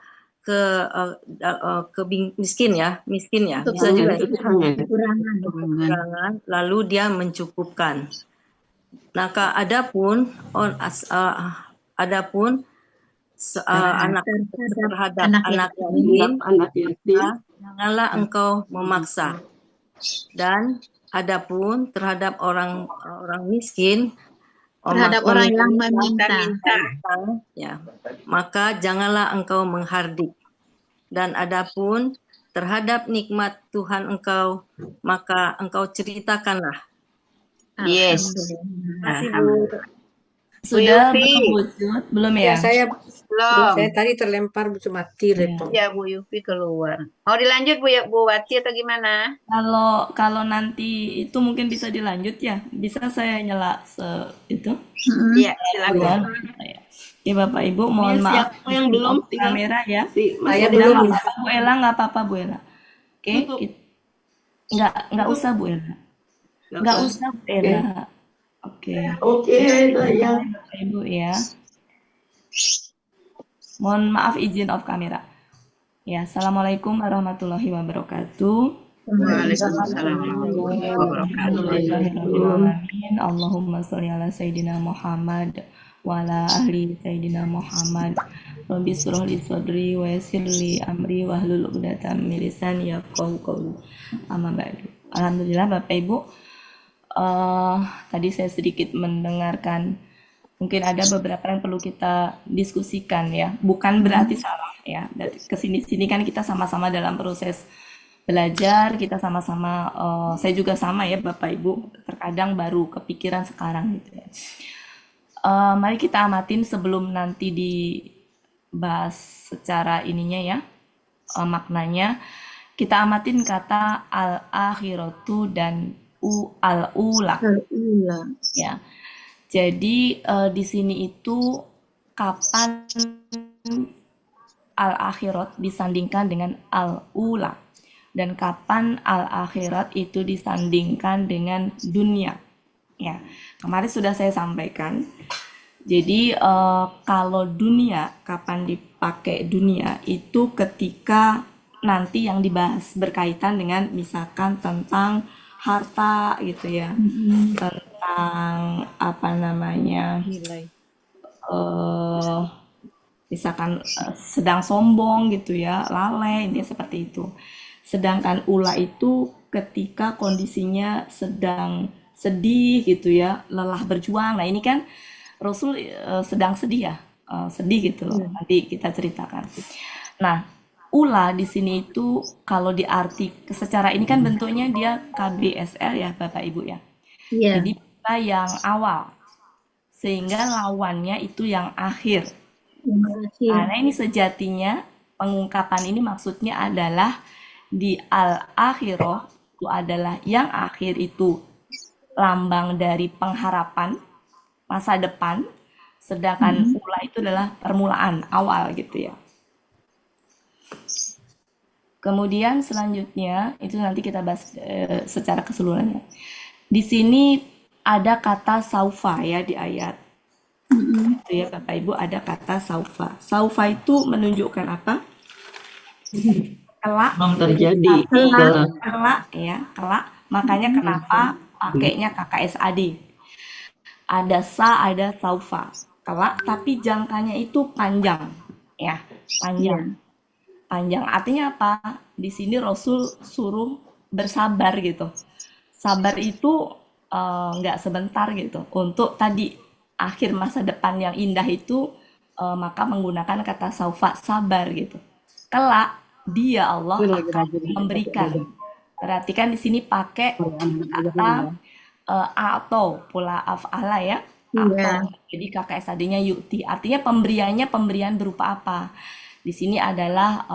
miskin ya bisa juga kekurangan lalu dia mencukupkan. Maka adapun terhadap anak yatim janganlah engkau memaksa. Dan adapun terhadap orang miskin terhadap orang yang meminta maka janganlah engkau menghardik. Dan adapun terhadap nikmat Tuhan engkau maka engkau ceritakanlah. Yes. Masih Bu. Sudah belum ya? Saya belum. Saya tadi terlempar mati laptop. Ya Bu Yufi keluar. Mau dilanjut Bu Wati atau gimana? Kalau nanti itu mungkin bisa dilanjut ya. Bisa saya nyala itu? Iya, silakan. Oke Bapak Ibu, mohon maaf yang belum kamera ya. Saya belum. Bu Ella nggak apa-apa Bu Ella. Oke. Nggak usah Bu Ella. Nggak usah Bu Ella. Oke. Oke, saya. Bapak Ibu ya. Mohon maaf izin off kamera. Ya, Assalamualaikum warahmatullahi wabarakatuh. Waalaikumsalam warahmatullahi wabarakatuh. Alhamdulillahirrahmanirrahim. Allahumma sholli ala Sayyidina Muhammad wa ala ahli Sayyidina Muhammad. Rabbi shrah li sadri wa yassir li amri wahlul 'uqdatam min lisani yafqahu qawli. Amma ba'du. Alhamdulillah Bapak Ibu, tadi saya sedikit mendengarkan, mungkin ada beberapa yang perlu kita diskusikan ya. Bukan berarti salah ya. Dari kesini-sini kan kita sama-sama dalam proses belajar, kita sama-sama, saya juga sama ya Bapak Ibu, terkadang baru kepikiran sekarang gitu ya. Mari kita amatin sebelum nanti dibahas secara ininya ya, maknanya. Kita amatin kata al-akhiratu dan al-ula. Ya. Jadi di sini itu kapan al-akhirat disandingkan dengan al-ula. Dan kapan al-akhirat itu disandingkan dengan dunia. Ya, kemarin sudah saya sampaikan. Jadi kalau dunia, kapan dipakai dunia itu ketika nanti yang dibahas berkaitan dengan misalkan tentang harta gitu ya, tentang apa namanya, misalkan sedang sombong gitu ya, lalai, intinya seperti itu. Sedangkan ula itu ketika kondisinya sedang sedih gitu ya, lelah berjuang. Nah ini kan Rasul sedang sedih ya, sedih gitu loh. Nanti kita ceritakan. Nah, ula di sini itu kalau diarti secara ini kan bentuknya dia KBSL ya Bapak Ibu ya. Jadi kita yang awal, sehingga lawannya itu yang akhir. Karena ini sejatinya pengungkapan ini maksudnya adalah di al-akhirah itu adalah yang akhir itu lambang dari pengharapan masa depan, sedangkan ula itu adalah permulaan awal gitu ya. Kemudian selanjutnya itu nanti kita bahas secara keseluruhannya. Di sini ada kata saufa ya di ayat. Itu ya Bapak Ibu, ada kata saufa. Saufa itu menunjukkan apa? Kelak, terjadi. kelak ya, kelak. Makanya kenapa pakainya KKSAD. Ada sa, ada saufa. Kelak, tapi jangkanya itu panjang ya, panjang. Panjang artinya apa? Di sini Rasul suruh bersabar gitu. Sabar itu nggak sebentar gitu. Untuk tadi akhir masa depan yang indah itu maka menggunakan kata saufa, sabar gitu. Kelak dia Allah akan memberikan. Perhatikan di sini pakai kata atau pula af'ala ya. Atau. Jadi KKSAD-nya yu'ti. Artinya pemberiannya pemberian berupa apa? Di sini adalah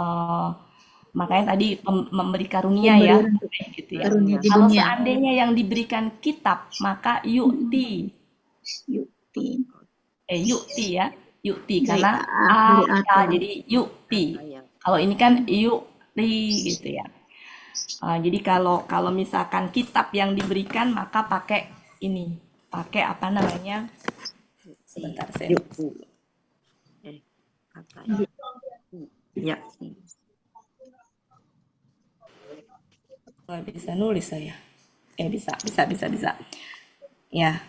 makanya tadi memberi karunia ya, gitu ya. Kalau seandainya yang diberikan kitab, maka yu'ti. Yu'ti ya, yu'ti karena jadi yu'ti. Kalau ini kan yu'ti gitu ya. Jadi kalau misalkan kitab yang diberikan maka pakai ini, pakai apa namanya? Sebentar saya. Ya. Bisa nulis saya. Bisa. Ya.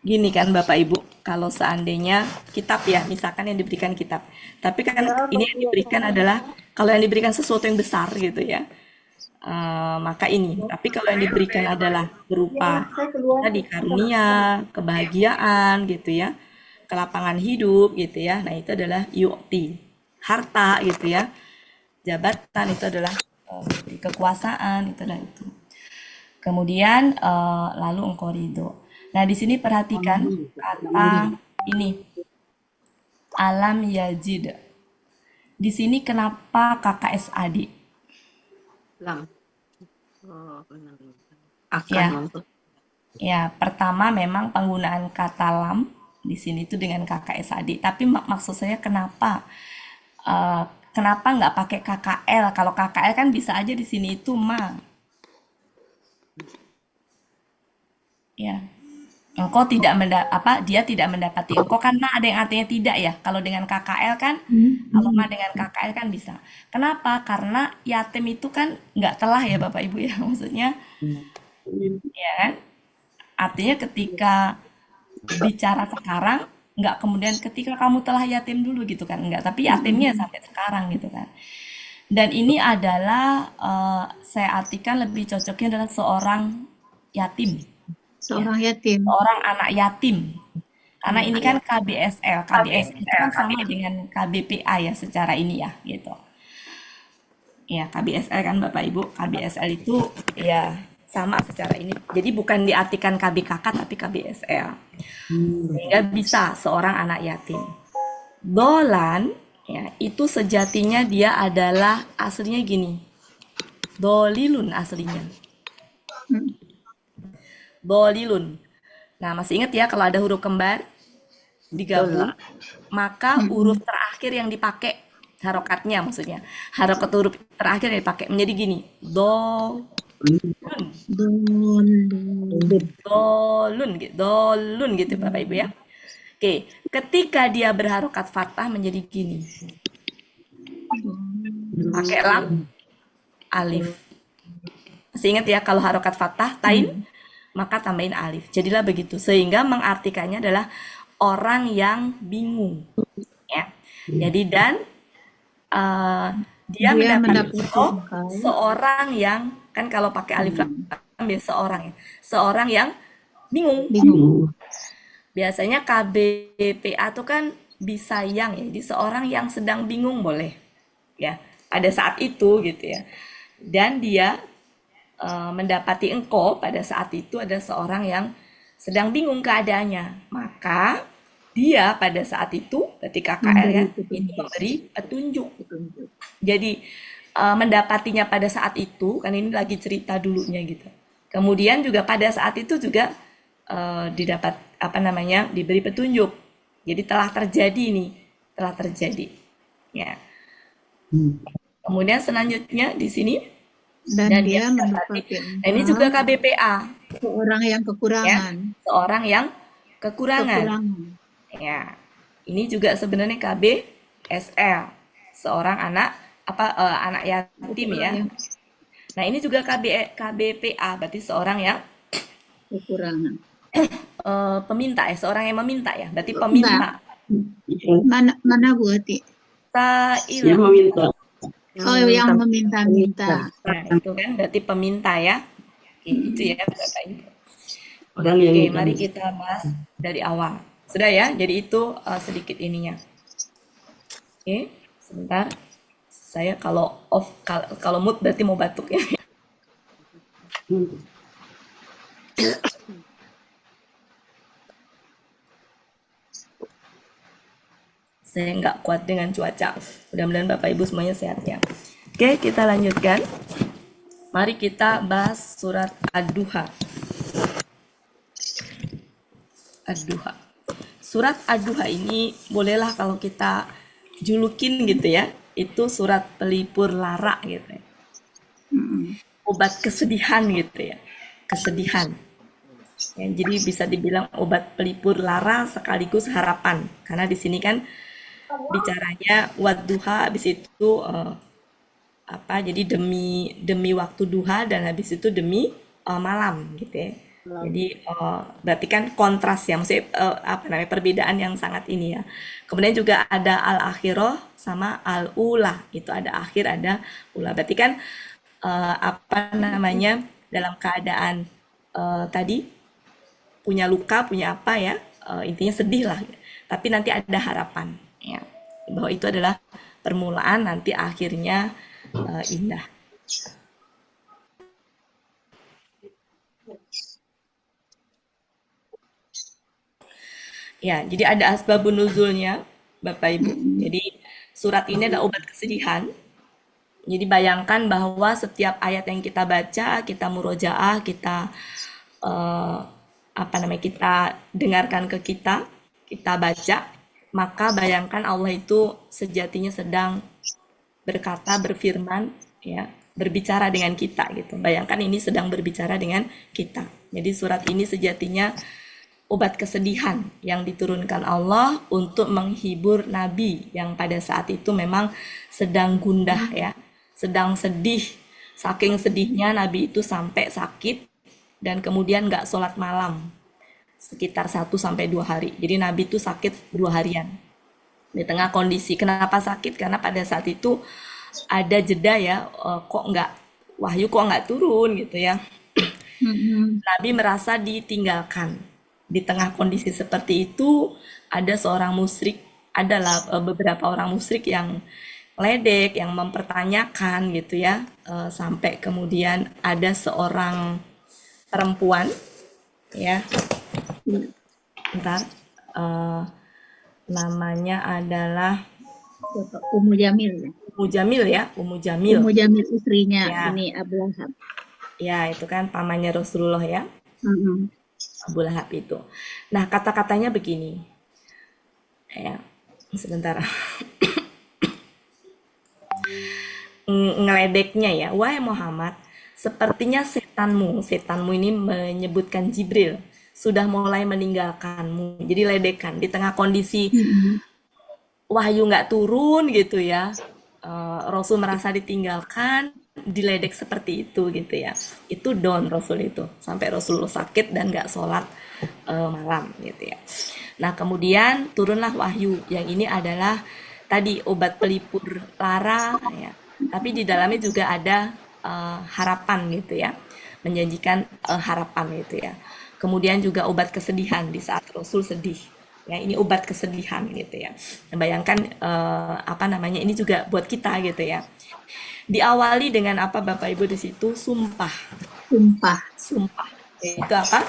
Gini kan Bapak Ibu, kalau seandainya kitab ya, misalkan yang diberikan kitab. Tapi kan ini yang diberikan adalah, kalau yang diberikan sesuatu yang besar gitu ya, maka ini. Tapi kalau yang diberikan adalah berupa tadi karunia, kebahagiaan gitu ya, kelapangan hidup gitu ya, nah itu adalah yu'ti. Harta gitu ya, jabatan itu adalah kekuasaan, itu adalah itu. Kemudian lalu engkau ridho. Nah, di sini perhatikan kata ini alam yajid. Di sini kenapa KKSAD? Lam. Ya, pertama memang penggunaan kata lam di sini itu dengan KKSAD. Tapi maksud saya kenapa nggak pakai KKL? Kalau KKL kan bisa aja di sini itu ma. ya. Engkau tidak dia tidak mendapati engkau, karena ada yang artinya tidak ya. Kalau dengan KKL kan, kalau mah dengan KKL kan bisa. Kenapa? Karena yatim itu kan nggak telah ya Bapak Ibu ya, maksudnya ya kan? Artinya ketika bicara sekarang, nggak kemudian ketika kamu telah yatim dulu gitu kan, enggak, tapi yatimnya sampai sekarang gitu kan. Dan ini adalah saya artikan lebih cocoknya adalah seorang yatim. Seorang yatim. Seorang anak yatim. Karena ini kan KBSL. KBSL itu kan sama dengan KBPA ya secara ini ya gitu. Ya, KBSL kan Bapak Ibu, KBSL itu ya sama secara ini. Jadi bukan diartikan KBKK tapi KBSL. Sehingga bisa seorang anak yatim. Dolan ya, itu sejatinya dia adalah aslinya gini. Dolilun aslinya. Dolilun. Nah, masih ingat ya kalau ada huruf kembar digabung, maka huruf terakhir yang dipakai, harokatnya maksudnya, harokat huruf terakhir yang dipakai menjadi gini. Dolun gitu Bapak Ibu ya. Oke, ketika dia berharokat fathah menjadi gini. Pakai lam, alif. Masih ingat ya kalau harokat fathah, tain, maka tambahin alif. Jadilah begitu. Sehingga mengartikannya adalah orang yang bingung. Ya. Jadi dan dia mendapati seorang yang, kan kalau pakai alif lam biasa seorang ya. Seorang yang bingung. Biasanya KBPA itu kan bisa yang ya. Jadi seorang yang sedang bingung boleh. Ya, pada saat itu gitu ya. Dan dia mendapati engkau pada saat itu ada seorang yang sedang bingung keadaannya, maka dia pada saat itu ketika KL ya itu memberi petunjuk. Jadi mendapatinya pada saat itu kan ini lagi cerita dulunya gitu. Kemudian juga pada saat itu juga didapat diberi petunjuk. Jadi telah terjadi ya. Kemudian selanjutnya di sini dan dia mendapati. Nah, ini juga KBPA. Seorang yang kekurangan. Ya, seorang yang kekurangan. Ya, ini juga sebenarnya KBSL. Seorang anak anak yatim ya. Nah, ini juga KBPA, berarti seorang yang kekurangan. Peminta ya, seorang yang meminta ya. Berarti peminta. Mana Bu Ati? Yang meminta. Oh, yang meminta-minta. Nah, itu kan berarti peminta ya. Oke, itu ya Bapak Ibu. Oke, mari kita bahas dari awal. Sudah ya, jadi itu sedikit ininya. Oke, sebentar. Saya kalau off, kalau mood berarti mau batuk ya. Saya nggak kuat dengan cuaca. Mudah-mudahan Bapak Ibu semuanya sehat ya. Oke, kita lanjutkan. Mari kita bahas surat Ad-Duha. Ad-Duha. Surat Ad-Duha ini bolehlah kalau kita julukin gitu ya. Itu surat pelipur lara gitu ya. Obat kesedihan gitu ya. Kesedihan. Ya, jadi bisa dibilang obat pelipur lara sekaligus harapan. Karena di sini kan bicaranya wadduha, habis itu jadi demi waktu duha dan habis itu demi malam gitu ya. Jadi berarti kan kontras ya, maksudnya perbedaan yang sangat ini ya. Kemudian juga ada al-akhirah sama al-ula, itu ada akhir ada ula. Berarti kan dalam keadaan tadi punya luka, punya apa ya, intinya sedih lah. Tapi nanti ada harapan ya, bahwa itu adalah permulaan, nanti akhirnya indah. Ya, jadi ada asbabun nuzulnya, Bapak Ibu. Jadi surat ini adalah obat kesedihan. Jadi bayangkan bahwa setiap ayat yang kita baca, kita murojaah, kita kita dengarkan ke kita baca, maka bayangkan Allah itu sejatinya sedang berkata, berfirman ya berbicara dengan kita gitu. Bayangkan ini sedang berbicara dengan kita. Jadi surat ini sejatinya obat kesedihan yang diturunkan Allah untuk menghibur Nabi yang pada saat itu memang sedang gundah ya, sedang sedih. Saking sedihnya Nabi itu sampai sakit dan kemudian nggak sholat malam sekitar 1-2 hari. Jadi Nabi itu sakit 2 harian. Di tengah kondisi, kenapa sakit? Karena pada saat itu ada jeda ya, kok nggak, wahyu kok nggak turun gitu ya. Nabi merasa ditinggalkan. Di tengah kondisi seperti itu, ada seorang musyrik, adalah beberapa orang musyrik yang ledek, yang mempertanyakan gitu ya, sampai kemudian ada seorang perempuan, ya, bentar, namanya adalah Ummu Jamil. Ummu Jamil ya, Ummu Jamil. Ummu Jamil istrinya Ya. ini Abu Lahab. Ya, itu kan pamannya Rasulullah ya, Abu Lahab itu. Nah, kata-katanya begini, ya, sebentar. Ngeledeknya ya, wahai Muhammad, sepertinya setanmu ini menyebutkan Jibril sudah mulai meninggalkanmu. Jadi ledekan di tengah kondisi wahyu nggak turun gitu ya, Rasul merasa ditinggalkan, diledek seperti itu gitu ya. Itu down Rasul itu sampai Rasulullah sakit dan nggak sholat malam gitu ya. Nah kemudian turunlah wahyu yang ini adalah tadi obat pelipur lara ya, tapi di dalamnya juga ada harapan gitu ya, menjanjikan harapan gitu ya. Kemudian juga obat kesedihan di saat Rasul sedih. Ya, ini obat kesedihan gitu ya. Bayangkan apa namanya, ini juga buat kita gitu ya. Diawali dengan apa Bapak Ibu di situ? Sumpah. Sumpah. Itu apa?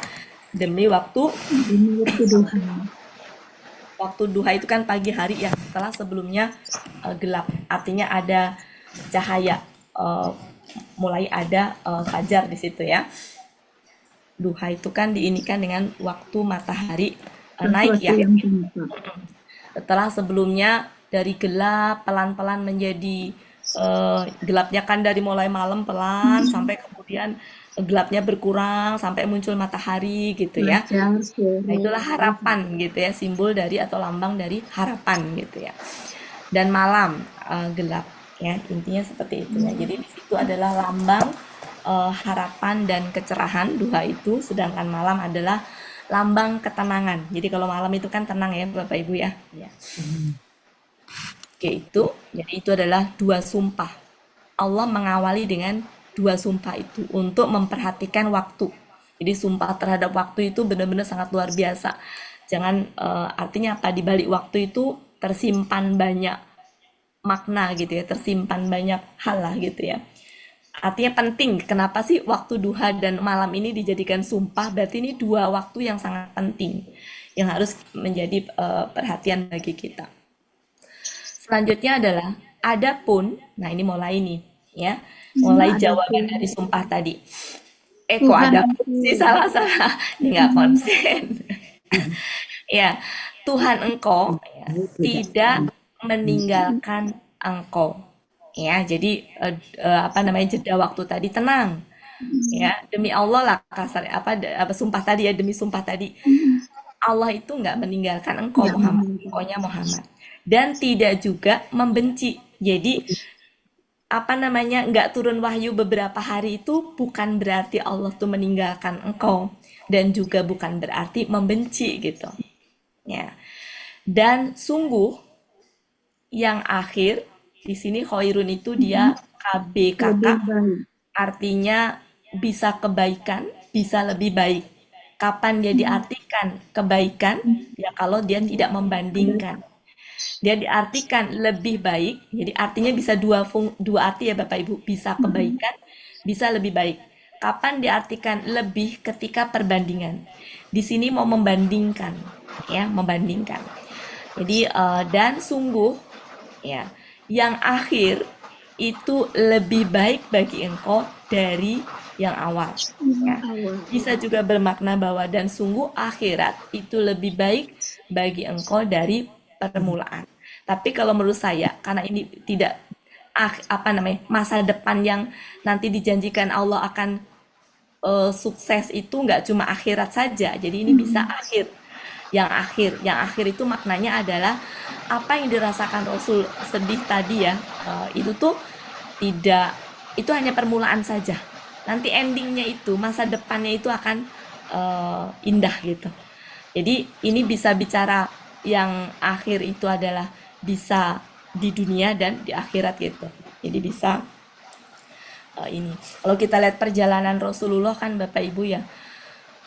Demi waktu duha. Waktu duha itu kan pagi hari ya, setelah sebelumnya gelap. Artinya ada cahaya, mulai ada fajar di situ ya. Duha itu kan diinikan dengan waktu matahari naik ya. Setelah sebelumnya dari gelap pelan-pelan menjadi gelapnya kan dari mulai malam pelan sampai kemudian gelapnya berkurang sampai muncul matahari gitu ya. Nah, itulah harapan gitu ya, simbol dari atau lambang dari harapan gitu ya. Dan malam gelap ya, intinya seperti itu ya. Jadi di situ adalah lambang harapan dan kecerahan duha itu, sedangkan malam adalah lambang ketenangan. Jadi kalau malam itu kan tenang ya Bapak Ibu ya. Ya. Oke, jadi itu adalah 2 sumpah. Allah mengawali dengan 2 sumpah itu untuk memperhatikan waktu. Jadi sumpah terhadap waktu itu benar-benar sangat luar biasa. Jangan artinya apa, di balik waktu itu tersimpan banyak makna gitu ya, tersimpan banyak hal lah gitu ya. Artinya penting, kenapa sih waktu duha dan malam ini dijadikan sumpah? Berarti ini 2 waktu yang sangat penting yang harus menjadi perhatian bagi kita. Selanjutnya adalah adapun, nah ini mulai nih ya, mulai jawaban dari sumpah tadi. Kok ada sih salah-salah, ini nggak konsen. Ya, Tuhan engkau ya, tidak meninggalkan engkau. Ya, jadi apa namanya, jeda waktu tadi tenang. Ya, demi Allah lah kasar apa sumpah tadi ya, demi sumpah tadi. Allah itu nggak meninggalkan engkau Muhammad, engkaunya Muhammad. Dan tidak juga membenci. Jadi apa namanya, nggak turun wahyu beberapa hari itu bukan berarti Allah tuh meninggalkan engkau, dan juga bukan berarti membenci gitu. Ya. Dan sungguh yang akhir di sini khairun itu dia KBKK, artinya bisa kebaikan, bisa lebih baik. Kapan dia diartikan kebaikan? Ya kalau dia tidak membandingkan. Dia diartikan lebih baik, jadi artinya bisa dua arti ya Bapak Ibu, bisa kebaikan, bisa lebih baik. Kapan diartikan lebih? Ketika perbandingan. Di sini mau membandingkan, ya membandingkan. Jadi dan sungguh, ya yang akhir itu lebih baik bagi engkau dari yang awal. Ya. Bisa juga bermakna bahwa dan sungguh akhirat itu lebih baik bagi engkau dari permulaan. Tapi kalau menurut saya, karena ini tidak masa depan yang nanti dijanjikan Allah akan sukses itu nggak cuma akhirat saja. Jadi ini bisa akhir. Yang akhir itu maknanya adalah apa yang dirasakan Rasul sedih tadi ya, itu tuh tidak, itu hanya permulaan saja. Nanti endingnya itu, masa depannya itu akan indah gitu. Jadi ini bisa bicara yang akhir itu adalah bisa di dunia dan di akhirat gitu. Jadi bisa ini. Kalau kita lihat perjalanan Rasulullah kan Bapak Ibu ya,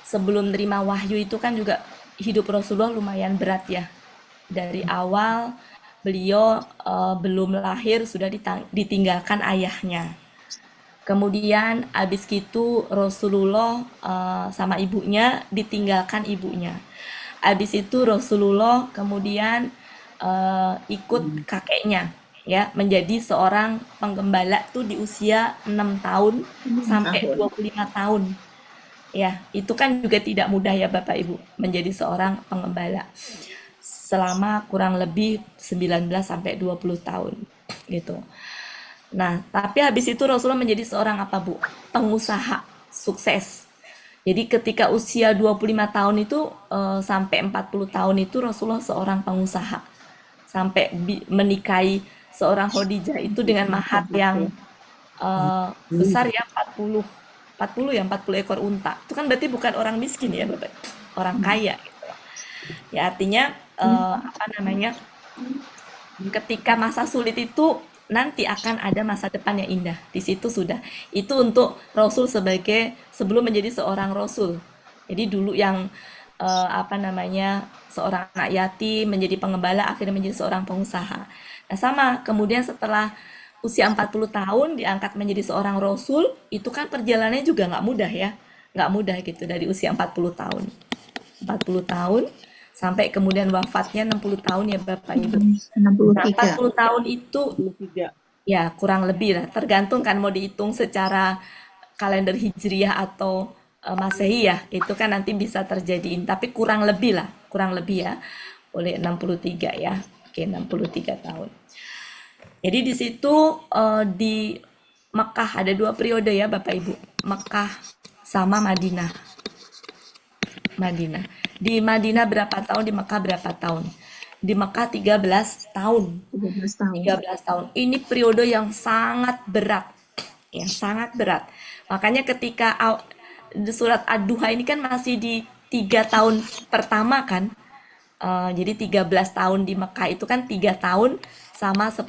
sebelum terima wahyu itu kan juga hidup Rasulullah lumayan berat ya. Dari awal beliau belum lahir sudah ditinggalkan ayahnya. Kemudian habis itu Rasulullah sama ibunya ditinggalkan ibunya. Habis itu Rasulullah kemudian ikut kakeknya ya, menjadi seorang penggembala tuh di usia 6 tahun sampai 25 tahun. Ya, itu kan juga tidak mudah ya Bapak Ibu, menjadi seorang penggembala selama kurang lebih 19 sampai 20 tahun gitu. Nah, tapi habis itu Rasulullah menjadi seorang apa Bu? Pengusaha sukses. Jadi ketika usia 25 tahun itu sampai 40 tahun itu Rasulullah seorang pengusaha. Sampai menikahi seorang Khadijah itu dengan mahar yang besar ya, 40 ekor unta. Itu kan berarti bukan orang miskin ya Bapak, orang kaya gitu. Ya artinya ketika masa sulit itu nanti akan ada masa depan yang indah. Di situ sudah. Itu untuk Rasul sebelum menjadi seorang Rasul. Jadi dulu yang seorang anak yatim menjadi pengembala, akhirnya menjadi seorang pengusaha. Nah sama, kemudian setelah usia 40 tahun diangkat menjadi seorang Rasul, itu kan perjalanannya juga nggak mudah ya. Nggak mudah gitu, dari usia 40 tahun. 40 tahun, sampai kemudian wafatnya 60 tahun ya Bapak Ibu. 63. Nah, 40 tahun itu ya kurang lebih lah, tergantung kan mau dihitung secara kalender Hijriah atau Masehi ya, itu kan nanti bisa terjadi, tapi kurang lebih ya, oleh 63 ya. Oke, 63 tahun. Jadi di situ di Mekah ada 2 periode ya Bapak Ibu, Mekah sama Madinah. Di Madinah berapa tahun, di Mekah berapa tahun? Di Mekah 13 tahun. 13 tahun. Ini periode yang sangat berat. Ya, sangat berat. Makanya ketika surat Ad-Duha ini kan masih di 3 tahun pertama kan. Jadi 13 tahun di Mekah itu kan 3 tahun sama 10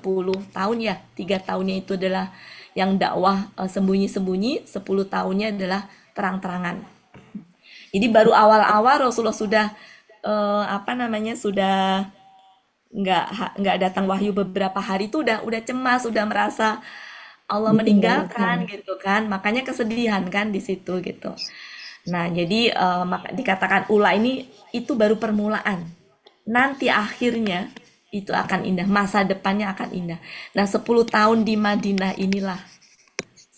tahun ya. 3 tahunnya itu adalah yang dakwah sembunyi-sembunyi, 10 tahunnya adalah terang-terangan. Jadi baru awal-awal Rasulullah sudah sudah nggak datang wahyu beberapa hari itu udah cemas, udah merasa Allah meninggalkan gitu kan. Makanya kesedihan kan di situ gitu. Nah, jadi dikatakan ula ini itu baru permulaan. Nanti akhirnya itu akan indah, masa depannya akan indah. Nah, 10 tahun di Madinah inilah.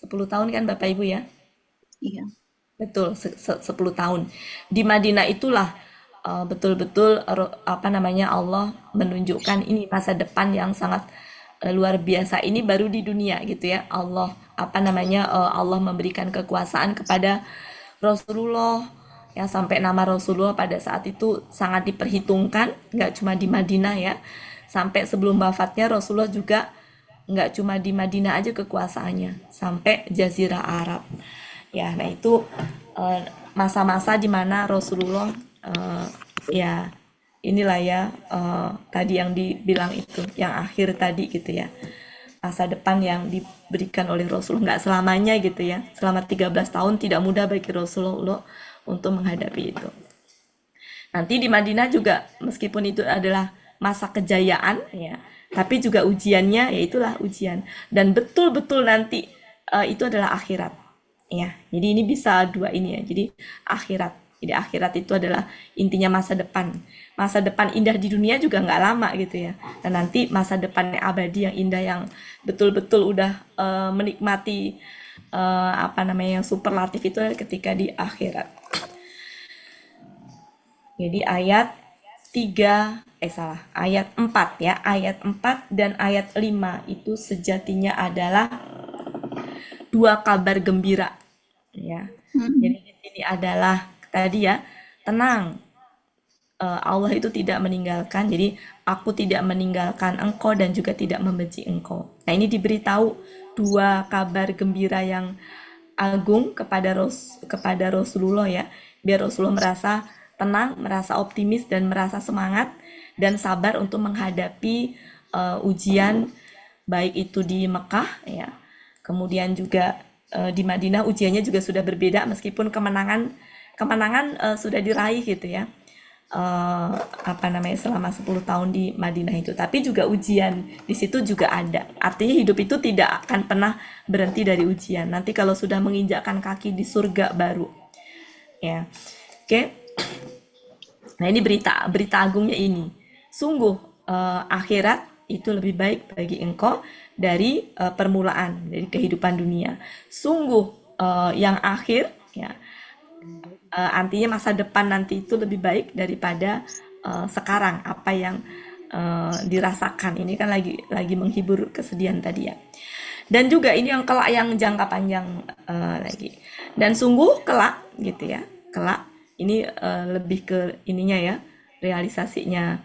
10 tahun kan Bapak Ibu ya? Iya. Betul, 10 tahun. Di Madinah itulah betul-betul Allah menunjukkan ini masa depan yang sangat luar biasa. Ini baru di dunia gitu ya. Allah Allah memberikan kekuasaan kepada Rasulullah ya, sampai nama Rasulullah pada saat itu sangat diperhitungkan, nggak cuma di Madinah ya. Sampai sebelum wafatnya Rasulullah juga nggak cuma di Madinah aja kekuasaannya, sampai Jazirah Arab. Ya, nah itu masa-masa di mana Rasulullah ya inilah ya tadi yang dibilang itu, yang akhir tadi gitu ya. Masa depan yang diberikan oleh Rasulullah nggak selamanya gitu ya. Selama 13 tahun tidak mudah bagi Rasulullah untuk menghadapi itu. Nanti di Madinah juga meskipun itu adalah masa kejayaan ya, tapi juga ujiannya ya itulah ujian, dan betul-betul nanti itu adalah akhirat. Ya, jadi ini bisa dua ini ya. Jadi akhirat. Jadi akhirat itu adalah intinya masa depan. Masa depan indah di dunia juga nggak lama gitu ya. Dan nanti masa depan yang abadi yang indah, yang betul-betul udah menikmati yang superlatif itu ketika di akhirat. Jadi ayat ayat 4 ya, ayat 4 dan ayat 5 itu sejatinya adalah dua kabar gembira ya. Jadi di sini adalah tadi ya, tenang, Allah itu tidak meninggalkan. Jadi aku tidak meninggalkan engkau dan juga tidak membenci engkau. Nah, ini diberitahu dua kabar gembira yang agung kepada Rasulullah ya, biar Rasulullah merasa tenang, merasa optimis dan merasa semangat dan sabar untuk menghadapi ujian, baik itu di Mekah ya, kemudian juga di Madinah ujiannya juga sudah berbeda meskipun kemenangan sudah diraih gitu ya. Selama 10 tahun di Madinah itu, tapi juga ujian di situ juga ada. Artinya hidup itu tidak akan pernah berhenti dari ujian. Nanti kalau sudah menginjakkan kaki di surga baru ya. Oke. Nah, ini berita agungnya ini. Sungguh akhirat itu lebih baik bagi engkau dari permulaan, dari kehidupan dunia. Sungguh yang akhir ya, artinya masa depan nanti itu lebih baik daripada sekarang apa yang dirasakan. Ini kan lagi menghibur kesedihan tadi ya. Dan juga ini yang kelak yang jangka panjang lagi. Dan sungguh kelak gitu ya, kelak ini lebih ke ininya ya, realisasinya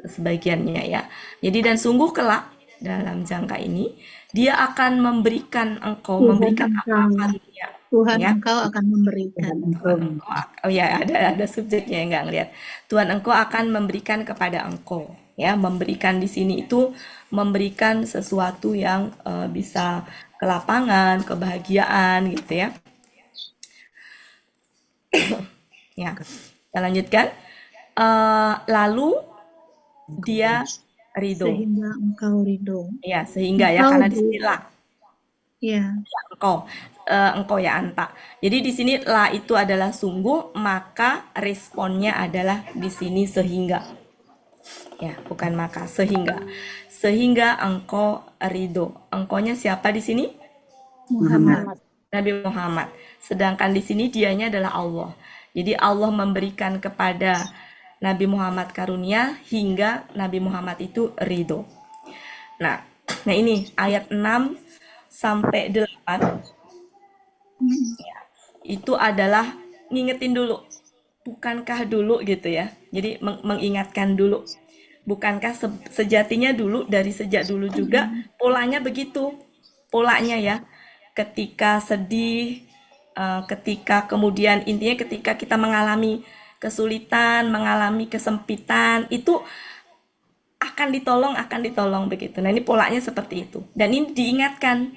sebagiannya ya. Jadi dan sungguh kelak dalam jangka ini dia akan memberikan engkau, memberikan apa karunia. Tuhan Ya. engkau akan memberikan. Oh ya, ada subjeknya yang nggak ngeliat. Tuhan engkau akan memberikan kepada engkau. Ya, memberikan di sini itu memberikan sesuatu yang bisa kelapangan, kebahagiaan gitu ya. Ya, kita lanjutkan. Lalu dia ridho. Sehingga engkau ridho. Ya, sehingga ya, Engkau karena di Bu. sini la. Ya. Engkau ya anta. Jadi di sini la itu adalah sungguh, maka responnya adalah di sini sehingga. Ya, bukan maka, sehingga. Sehingga engkau ridho. Engkaunya siapa di sini? Muhammad. Nabi Muhammad. Sedangkan di sini dianya adalah Allah. Jadi Allah memberikan kepada Nabi Muhammad karunia hingga Nabi Muhammad itu ridho. Nah ini ayat 6 sampai 8 ya, itu adalah ngingetin dulu. Bukankah dulu gitu ya. Jadi mengingatkan dulu. Bukankah sejatinya dulu, dari sejak dulu juga polanya begitu. Polanya ya. Ketika sedih, ketika kemudian intinya ketika kita mengalami kesulitan, mengalami kesempitan, itu akan ditolong begitu. Nah, ini polanya seperti itu. Dan ini diingatkan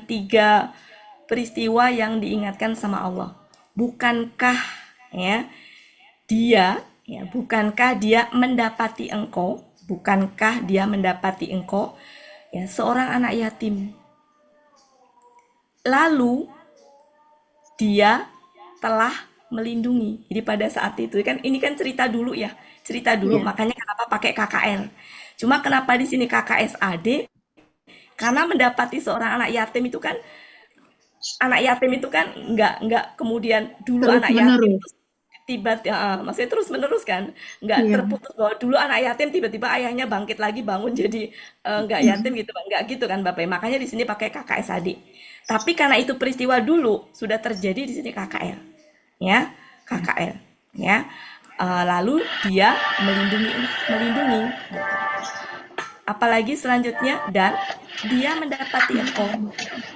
3 peristiwa yang diingatkan sama Allah. Bukankah ya bukankah dia mendapati engkau, ya seorang anak yatim. Lalu dia telah melindungi. Jadi pada saat itu kan ini kan cerita dulu ya. Makanya kenapa pakai KKL. Cuma kenapa di sini KKSAD? Karena mendapati seorang anak yatim itu kan nggak kemudian dulu Terus anak yatim menerus. itu tiba-tiba maksudnya terus menerus kan, nggak terputus bahwa dulu anak yatim tiba-tiba ayahnya bangkit lagi bangun jadi nggak yatim gitu, nggak gitu kan Bapak. Makanya di sini pakai KKSAD. Tapi karena itu peristiwa dulu sudah terjadi di sini KKL, ya KKL, ya. Lalu dia melindungi. Apalagi selanjutnya, dan dia mendapati engkau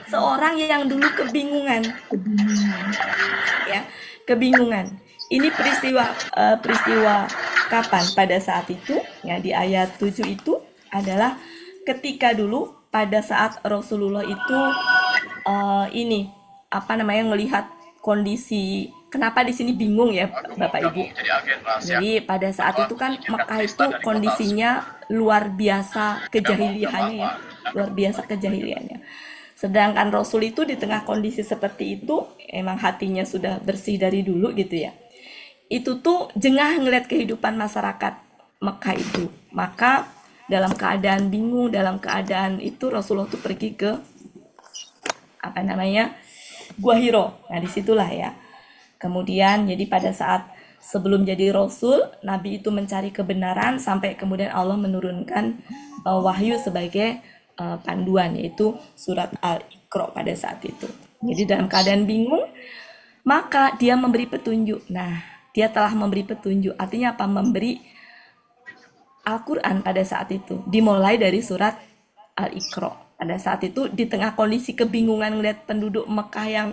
seorang yang dulu kebingungan, ya kebingungan. Ini peristiwa kapan? Pada saat itu, ya di ayat 7 itu adalah ketika dulu pada saat Rasulullah itu melihat kondisi. Kenapa di sini bingung ya Bapak Ibu? Jadi pada saat itu kan Mekah itu kondisinya luar biasa kejahiliannya ya, Sedangkan Rasul itu di tengah kondisi seperti itu, emang hatinya sudah bersih dari dulu gitu ya. Itu tuh jengah ngeliat kehidupan masyarakat Mekah itu. Maka dalam keadaan bingung, dalam keadaan itu Rasulullah tuh pergi ke Gua Hiro. Nah disitulah ya. Kemudian jadi pada saat sebelum jadi rasul, Nabi itu mencari kebenaran sampai kemudian Allah menurunkan wahyu sebagai panduan, yaitu surat Al-Iqra pada saat itu. Jadi dalam keadaan bingung, maka dia memberi petunjuk. Nah, dia telah memberi petunjuk. Artinya apa? Memberi Al-Quran pada saat itu. Dimulai dari surat Al-Iqra. Pada saat itu di tengah kondisi kebingungan melihat penduduk Mekah yang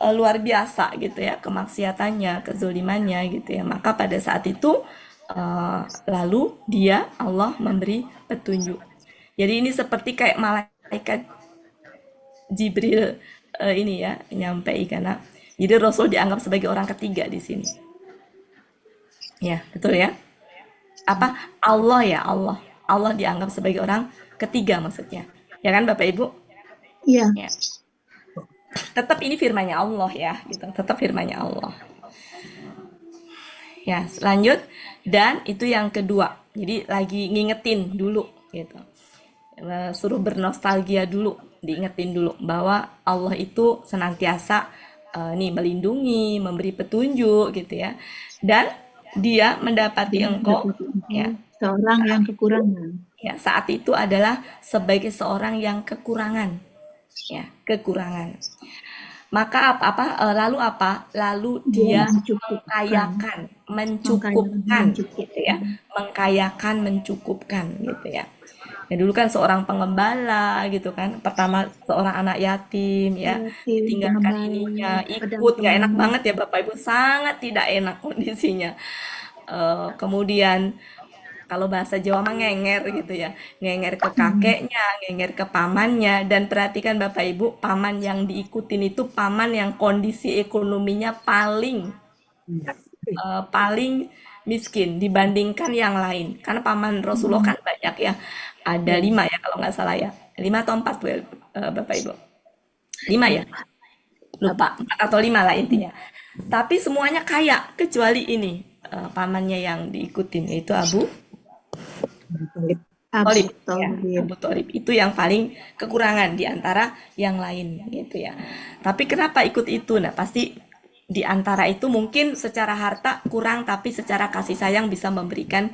luar biasa gitu ya, kemaksiatannya, kezolimannya gitu ya. Maka pada saat itu lalu Allah memberi petunjuk. Jadi ini seperti kayak malaikat Jibril ini ya, nyampaikan. Jadi Rasul dianggap sebagai orang ketiga di sini. Ya, betul ya? Apa? Allah ya, Allah. Allah dianggap sebagai orang ketiga maksudnya. Ya kan Bapak Ibu? Iya. Ya. Tetap ini firman-Nya Allah ya, gitu. Tetap firman-Nya Allah. Ya, lanjut. Dan itu yang kedua. Jadi lagi ngingetin dulu gitu. Suruh bernostalgia dulu, diingetin dulu bahwa Allah itu senantiasa melindungi, memberi petunjuk gitu ya. Dan dia mendapati engkau ya, seorang yang kekurangan. Ya, saat itu adalah sebagai seorang yang kekurangan. Ya, kekurangan. Maka lalu apa? Lalu dia mencukupkan gitu ya. Mengkayakan, mencukupkan gitu ya. Ya dulu kan seorang pengembala gitu kan. Pertama seorang anak yatim ya, ditinggalkan ininya, ikut, nggak enak banget ya Bapak Ibu, sangat tidak enak kondisinya. Kemudian kalau bahasa Jawa mah ngenger gitu ya, ngenger ke kakeknya, ngenger ke pamannya. Dan perhatikan Bapak Ibu, paman yang diikutin itu paman yang kondisi ekonominya paling miskin dibandingkan yang lain. Karena paman Rasulullah kan banyak ya, ada 5 ya kalau nggak salah ya, 5 atau 4 Bapak Ibu, 5 ya, lupa, 4 atau 5 lah intinya. Tapi semuanya kaya kecuali ini pamannya yang diikutin, yaitu Abu Thalib. Ya, Abu Thalib itu yang paling kekurangan di antara yang lain gitu ya. Tapi kenapa ikut itu? Nah pasti di antara itu mungkin secara harta kurang, tapi secara kasih sayang bisa memberikan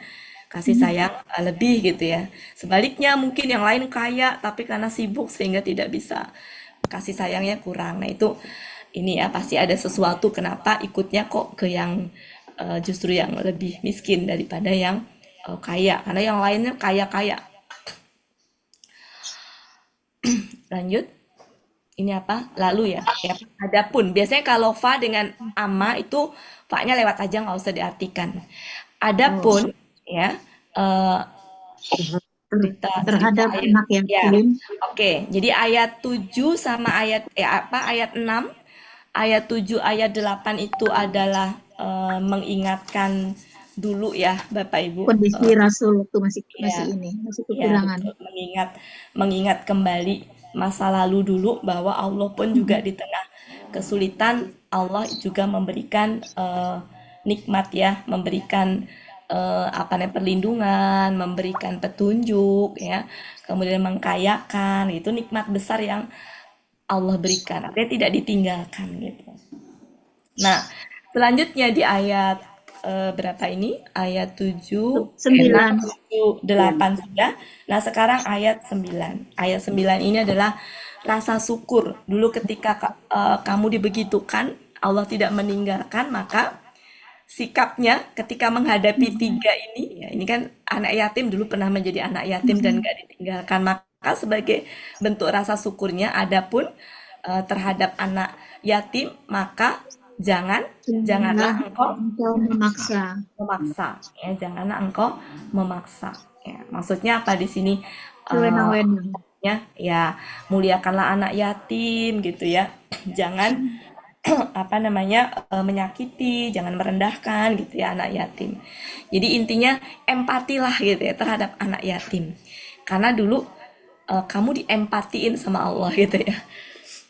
kasih sayang lebih gitu ya. Sebaliknya mungkin yang lain kaya tapi karena sibuk sehingga tidak bisa, kasih sayangnya kurang. Nah itu ini ya, pasti ada sesuatu kenapa ikutnya kok ke yang justru yang lebih miskin daripada yang kaya, karena yang lainnya kaya-kaya. Lanjut. Ini apa? Lalu ya. Adapun biasanya kalau fa dengan amma itu fa-nya lewat aja, nggak usah diartikan. Adapun ya terhadap anak yatim. Oke, jadi ayat 7 sama ayat 6, ayat 7 ayat 8 itu adalah mengingatkan dulu ya Bapak Ibu, kondisi Rasul waktu masih kekurangan. Mengingat kembali masa lalu dulu, bahwa Allah pun juga di tengah kesulitan Allah juga memberikan nikmat ya, memberikan perlindungan, memberikan petunjuk ya, kemudian mengkayakan. Itu nikmat besar yang Allah berikan, artinya tidak ditinggalkan gitu. Nah selanjutnya di ayat berapa ini? Ayat 7, 9, 8 sudah. Nah sekarang ayat 9. Ayat 9 ini adalah rasa syukur. Dulu ketika kamu dibegitukan, Allah tidak meninggalkan, maka sikapnya ketika menghadapi 3 ini, ya ini kan anak yatim, dulu pernah menjadi anak yatim dan gak ditinggalkan, maka sebagai bentuk rasa syukurnya, adapun terhadap anak yatim, maka janganlah engkau memaksa ya, janganlah engkau memaksa ya. Maksudnya apa di sini? Ya muliakanlah anak yatim gitu ya, jangan menyakiti, jangan merendahkan gitu ya anak yatim. Jadi intinya empatilah gitu ya terhadap anak yatim, karena dulu kamu diempatiin sama Allah gitu ya.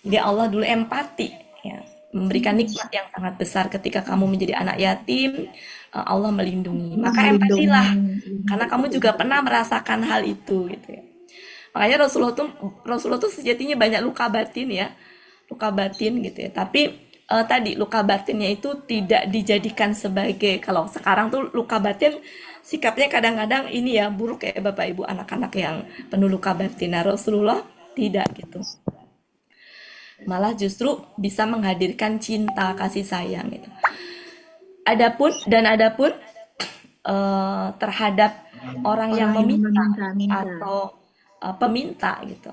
Jadi Allah dulu empati ya, memberikan nikmat yang sangat besar ketika kamu menjadi anak yatim, Allah melindungi. Maka empatilah, karena kamu juga pernah merasakan hal itu gitu ya. Makanya Rasulullah tuh sejatinya banyak luka batin ya, luka batin gitu ya. Tapi tadi luka batinnya itu tidak dijadikan sebagai, kalau sekarang tuh luka batin sikapnya kadang-kadang ini ya buruk ya Bapak Ibu, anak-anak yang penuh luka batin. Nah, Rasulullah tidak gitu. Malah justru bisa menghadirkan cinta, kasih sayang gitu. Adapun terhadap orang yang meminta atau peminta gitu.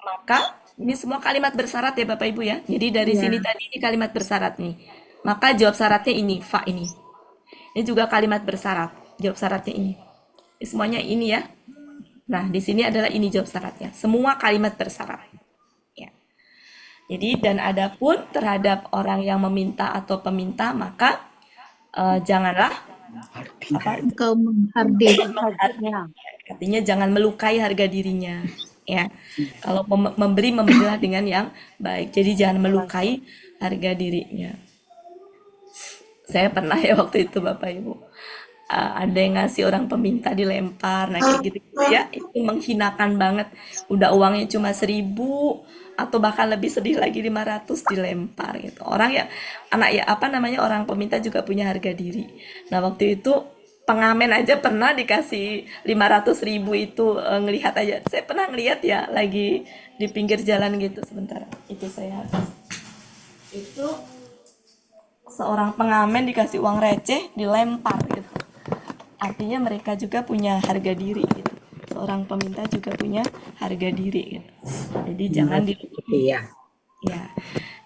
Maka ini semua kalimat bersyarat ya Bapak Ibu ya. Jadi dari sini tadi ini kalimat bersyarat nih. Maka jawab syaratnya ini, fa ini. Ini juga kalimat bersyarat. Jawab syaratnya ini. Semuanya ini ya. Nah, di sini adalah ini jawab syaratnya. Semua kalimat bersyarat. Ya. Jadi dan adapun terhadap orang yang meminta atau peminta, maka janganlah Engkau menghardik. artinya jangan melukai harga dirinya. Ya, kalau memberilah dengan yang baik. Jadi jangan melukai harga dirinya. Saya pernah ya waktu itu Bapak Ibu, ada yang ngasih orang peminta dilempar, nah kayak gitu ya, itu menghinakan banget. Udah uangnya cuma 1.000 atau bahkan lebih sedih lagi 500 dilempar gitu. Orang ya, orang peminta juga punya harga diri. Nah waktu itu pengamen aja pernah dikasih 500.000 itu, ngelihat aja. Saya pernah ngelihat ya lagi di pinggir jalan gitu, sebentar. Itu saya habis. Itu seorang pengamen dikasih uang receh dilempar gitu. Artinya mereka juga punya harga diri gitu. Seorang peminta juga punya harga diri gitu. Jadi jangan dilukai. Ya.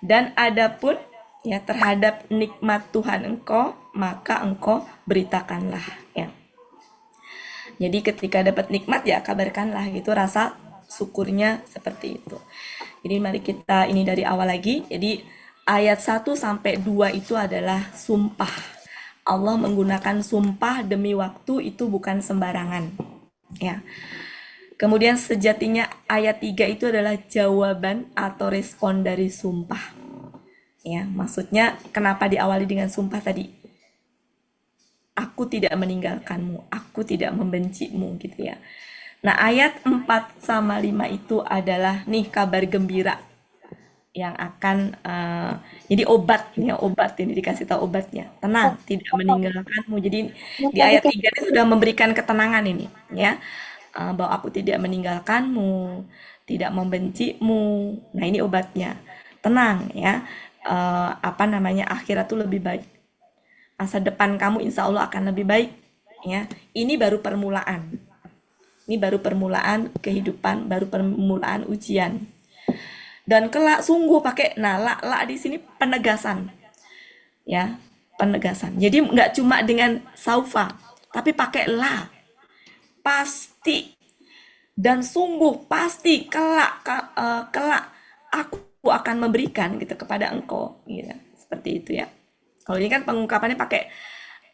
Dan adapun ya terhadap nikmat Tuhan engkau, maka engkau beritakanlah ya. Jadi ketika dapat nikmat ya kabarkanlah gitu, rasa syukurnya seperti itu. Jadi mari kita ini dari awal lagi. Jadi ayat 1 sampai 2 itu adalah sumpah. Allah menggunakan sumpah demi waktu, itu bukan sembarangan ya. Kemudian sejatinya ayat 3 itu adalah jawaban atau respon dari sumpah. Ya, maksudnya kenapa diawali dengan sumpah tadi? Aku tidak meninggalkanmu, aku tidak membencimu gitu ya. Nah, ayat 4 sama 5 itu adalah nih kabar gembira yang akan jadi obat ya, obat ini dikasih tahu obatnya. Tenang, tidak meninggalkanmu. Jadi di ayat 3 ini sudah memberikan ketenangan ini ya. Bahwa aku tidak meninggalkanmu, tidak membencimu. Nah, ini obatnya. Tenang ya. Akhirat tuh lebih baik, masa depan kamu insya Allah akan lebih baik ya. Ini baru permulaan, kehidupan, baru permulaan ujian. Dan kelak sungguh pakai la di sini penegasan ya, penegasan. Jadi nggak cuma dengan saufa tapi pakai la, pasti dan sungguh pasti kelak aku akan memberikan gitu kepada engkau gitu. Seperti itu ya. Kalau ini kan pengungkapannya pakai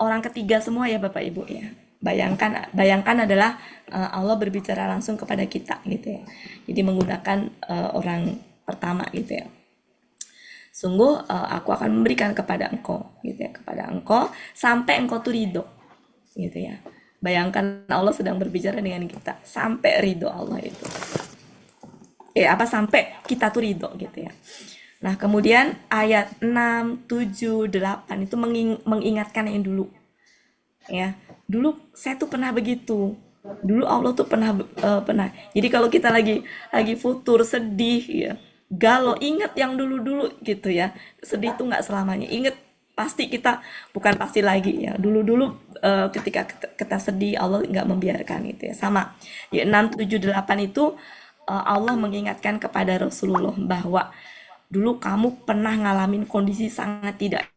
orang ketiga semua ya Bapak Ibu ya. Bayangkan adalah Allah berbicara langsung kepada kita gitu ya. Jadi menggunakan orang pertama gitu ya. Sungguh aku akan memberikan kepada engkau gitu ya, kepada engkau sampai engkau tuh ridho gitu ya. Bayangkan Allah sedang berbicara dengan kita sampai ridho Allah itu. Sampai kita tuh ridho gitu ya. Nah, kemudian ayat 6, 7, 8 itu mengingatkan yang dulu. Ya, dulu saya tuh pernah begitu. Dulu Allah tuh pernah. Jadi kalau kita lagi futur, sedih ya, galau, ingat yang dulu-dulu gitu ya. Sedih tuh nggak selamanya. Ingat, pasti kita, bukan pasti lagi ya. Dulu-dulu ketika kita sedih, Allah nggak membiarkan gitu ya. Sama. Di 6, 7, 8 itu Allah mengingatkan kepada Rasulullah bahwa dulu kamu pernah ngalamin kondisi sangat tidak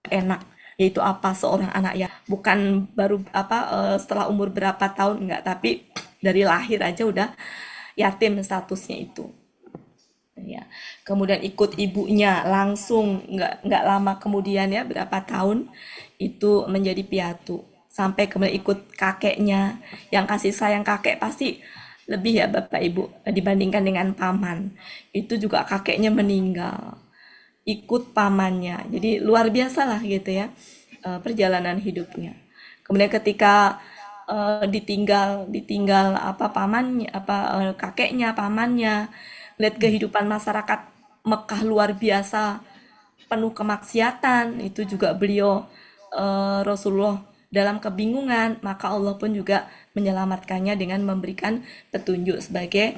enak, yaitu seorang anak ya, bukan baru setelah umur berapa tahun, enggak, tapi dari lahir aja udah yatim statusnya itu. Ya. Kemudian ikut ibunya langsung nggak lama kemudian ya, berapa tahun itu menjadi piatu, sampai kemudian ikut kakeknya yang kasih sayang. Kakek pasti lebih ya Bapak Ibu dibandingkan dengan paman. Itu juga kakeknya meninggal, ikut pamannya. Jadi luar biasa lah gitu ya perjalanan hidupnya. Kemudian ketika ditinggal apa pamannya, kakeknya, pamannya. Lihat kehidupan masyarakat Mekah luar biasa, penuh kemaksiatan. Itu juga beliau Rasulullah dalam kebingungan, maka Allah pun juga menyelamatkannya dengan memberikan petunjuk sebagai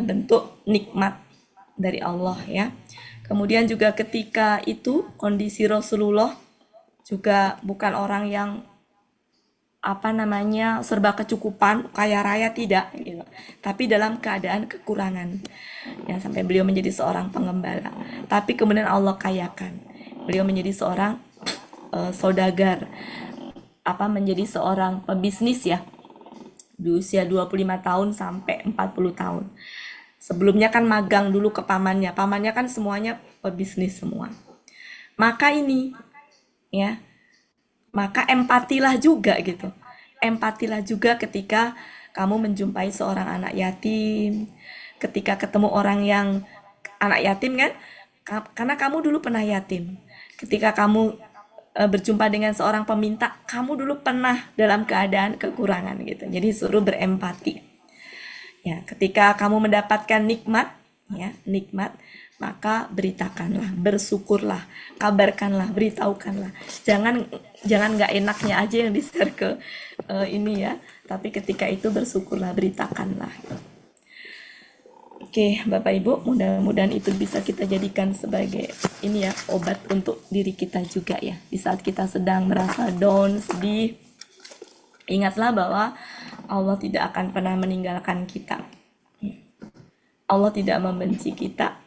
bentuk nikmat dari Allah ya. Kemudian juga ketika itu kondisi Rasulullah juga bukan orang yang serba kecukupan, kaya raya, tidak gitu. Tapi dalam keadaan kekurangan. Ya, sampai beliau menjadi seorang pengembala. Tapi kemudian Allah kayakan. Beliau menjadi seorang saudagar, menjadi seorang pebisnis ya. Di usia 25 tahun sampai 40 tahun. Sebelumnya kan magang dulu ke pamannya. Pamannya kan semuanya pebisnis semua. Maka ini ya, maka empatilah juga gitu. Empatilah juga ketika kamu menjumpai seorang anak yatim, ketika ketemu orang yang anak yatim kan, karena kamu dulu pernah yatim. Ketika kamu berjumpa dengan seorang peminta, kamu dulu pernah dalam keadaan kekurangan gitu. Jadi suruh berempati. Ya, ketika kamu mendapatkan nikmat, maka beritakanlah, bersyukurlah, kabarkanlah, beritahukanlah. Jangan nggak enaknya aja yang di-share ke ini ya, tapi ketika itu bersyukurlah, beritakanlah. Oke, Bapak Ibu, mudah-mudahan itu bisa kita jadikan sebagai ini ya, obat untuk diri kita juga ya. Di saat kita sedang merasa down, sedih, ingatlah bahwa Allah tidak akan pernah meninggalkan kita. Allah tidak membenci kita.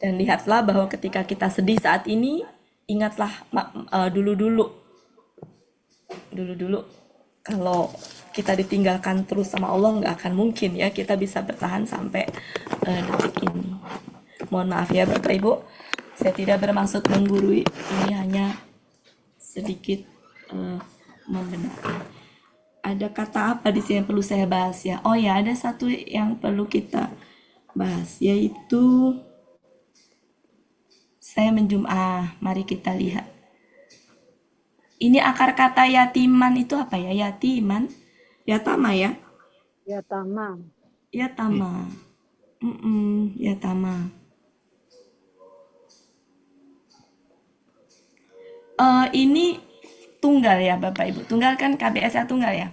Dan lihatlah bahwa ketika kita sedih saat ini, ingatlah dulu-dulu kalau kita ditinggalkan terus sama Allah, nggak akan mungkin ya kita bisa bertahan sampai detik ini. Mohon maaf ya Bapak Ibu, saya tidak bermaksud menggurui, ini hanya sedikit membenarkan. Ada kata apa di sini yang perlu saya bahas ya? Oh ya, ada satu yang perlu kita bahas, yaitu mari kita lihat. Ini akar kata yatiman itu apa ya? Yatiman, yatama ya? Yatama. Yatama. Yatama. Ini tunggal ya Bapak Ibu. Tunggal kan KBS-nya tunggal ya?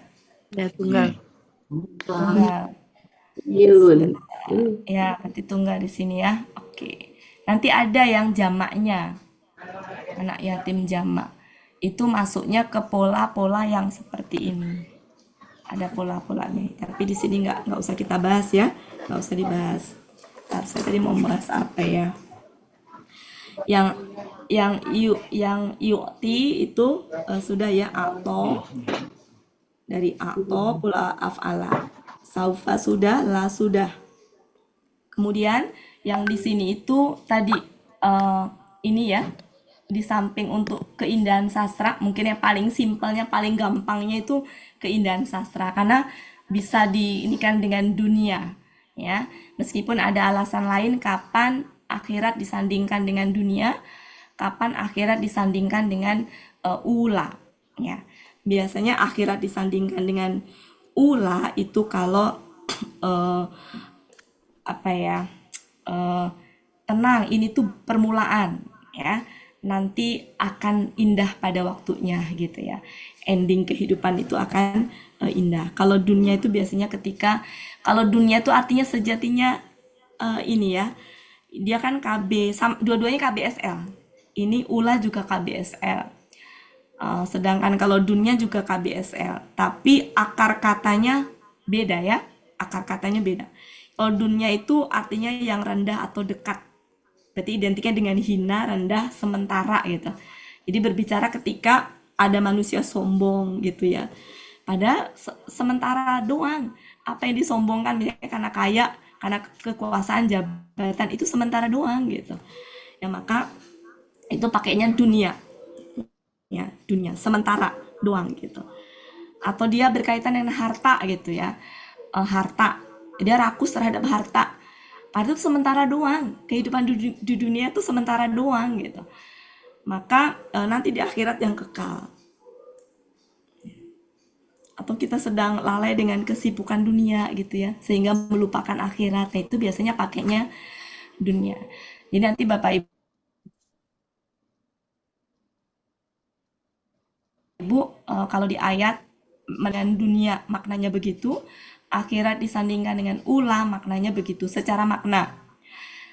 Ya, tunggal. Tunggal. Yun. Ya, berarti tunggal di sini ya. Oke. Nanti ada yang jamaknya, anak yatim jamak. Itu masuknya ke pola-pola yang seperti ini. Ada pola-polanya. Tapi di sini nggak usah kita bahas ya, nggak usah dibahas. Saya tadi mau bahas apa ya? Yang yu'ti itu sudah ya, ato, dari ato pola af'ala. Saufa sudah, la sudah. Kemudian yang di sini itu tadi ini ya, di samping untuk keindahan sastra, mungkin yang paling simpelnya, paling gampangnya itu keindahan sastra, karena bisa diinikan dengan dunia ya. Meskipun ada alasan lain kapan akhirat disandingkan dengan dunia, kapan akhirat disandingkan dengan ula ya. Biasanya akhirat disandingkan dengan ula itu kalau tenang, ini tuh permulaan ya, nanti akan indah pada waktunya gitu ya, ending kehidupan itu akan indah. Kalau dunia itu biasanya kalau dunia itu artinya sejatinya ini ya, dia kan dua-duanya KBSL, ini ula juga KBSL, sedangkan kalau dunia juga KBSL, tapi akar katanya beda ya, akar katanya beda. Kalau dunia itu artinya yang rendah atau dekat. Berarti identiknya dengan hina, rendah, sementara gitu. Jadi berbicara ketika ada manusia sombong gitu ya. Padahal sementara doang. Apa yang disombongkan misalnya karena kaya, karena kekuasaan, jabatan, itu sementara doang gitu. Ya maka itu pakainya dunia. Ya, dunia, sementara doang gitu. Atau dia berkaitan dengan harta gitu ya. Harta. Dia rakus terhadap harta. Padahal itu sementara doang. Kehidupan di dunia itu sementara doang gitu. Maka nanti di akhirat yang kekal. atau kita sedang lalai dengan kesibukan dunia gitu ya, sehingga melupakan akhirat. Nah, itu biasanya pakainya dunia. Jadi nanti Bapak Ibu kalau di ayat dengan dunia maknanya begitu, akhirat disandingkan dengan ula maknanya begitu secara makna.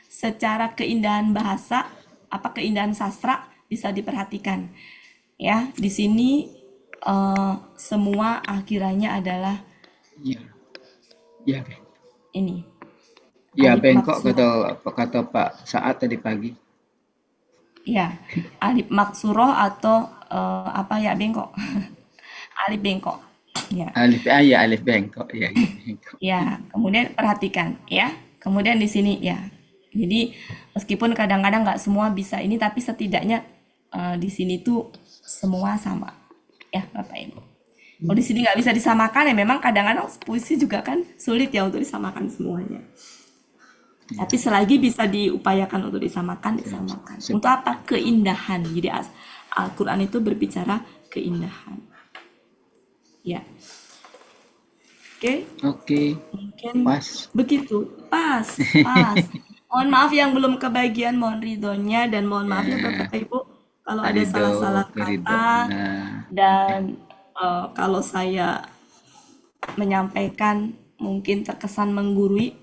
Secara keindahan bahasa, keindahan sastra bisa diperhatikan. Ya, di sini semua akhirannya adalah Ya, ini. ya Alif bengkok maksuroh. kata Pak Saat tadi pagi. Ya, alif maksuroh atau bengkok. Alif bengkok. Ya. Alif bengkok. Ya, bengkok. Ya, kemudian perhatikan ya. Kemudian di sini ya. Jadi meskipun kadang-kadang nggak semua bisa ini, tapi setidaknya di sini tuh semua sama. Ya, Bapak Ibu. Kalau di sini nggak bisa disamakan ya memang kadang-kadang puisi juga kan sulit ya untuk disamakan semuanya. Tapi selagi bisa diupayakan untuk disamakan. Untuk apa? Keindahan. Jadi Al-Quran itu berbicara keindahan. Ya. Oke. Mungkin Pas. begitu. Pas. Mohon maaf yang belum kebagian, mohon ridhonya, dan mohon maaf ya Bapak Ibu kalau ada salah-salah kata dan kalau saya menyampaikan mungkin terkesan menggurui,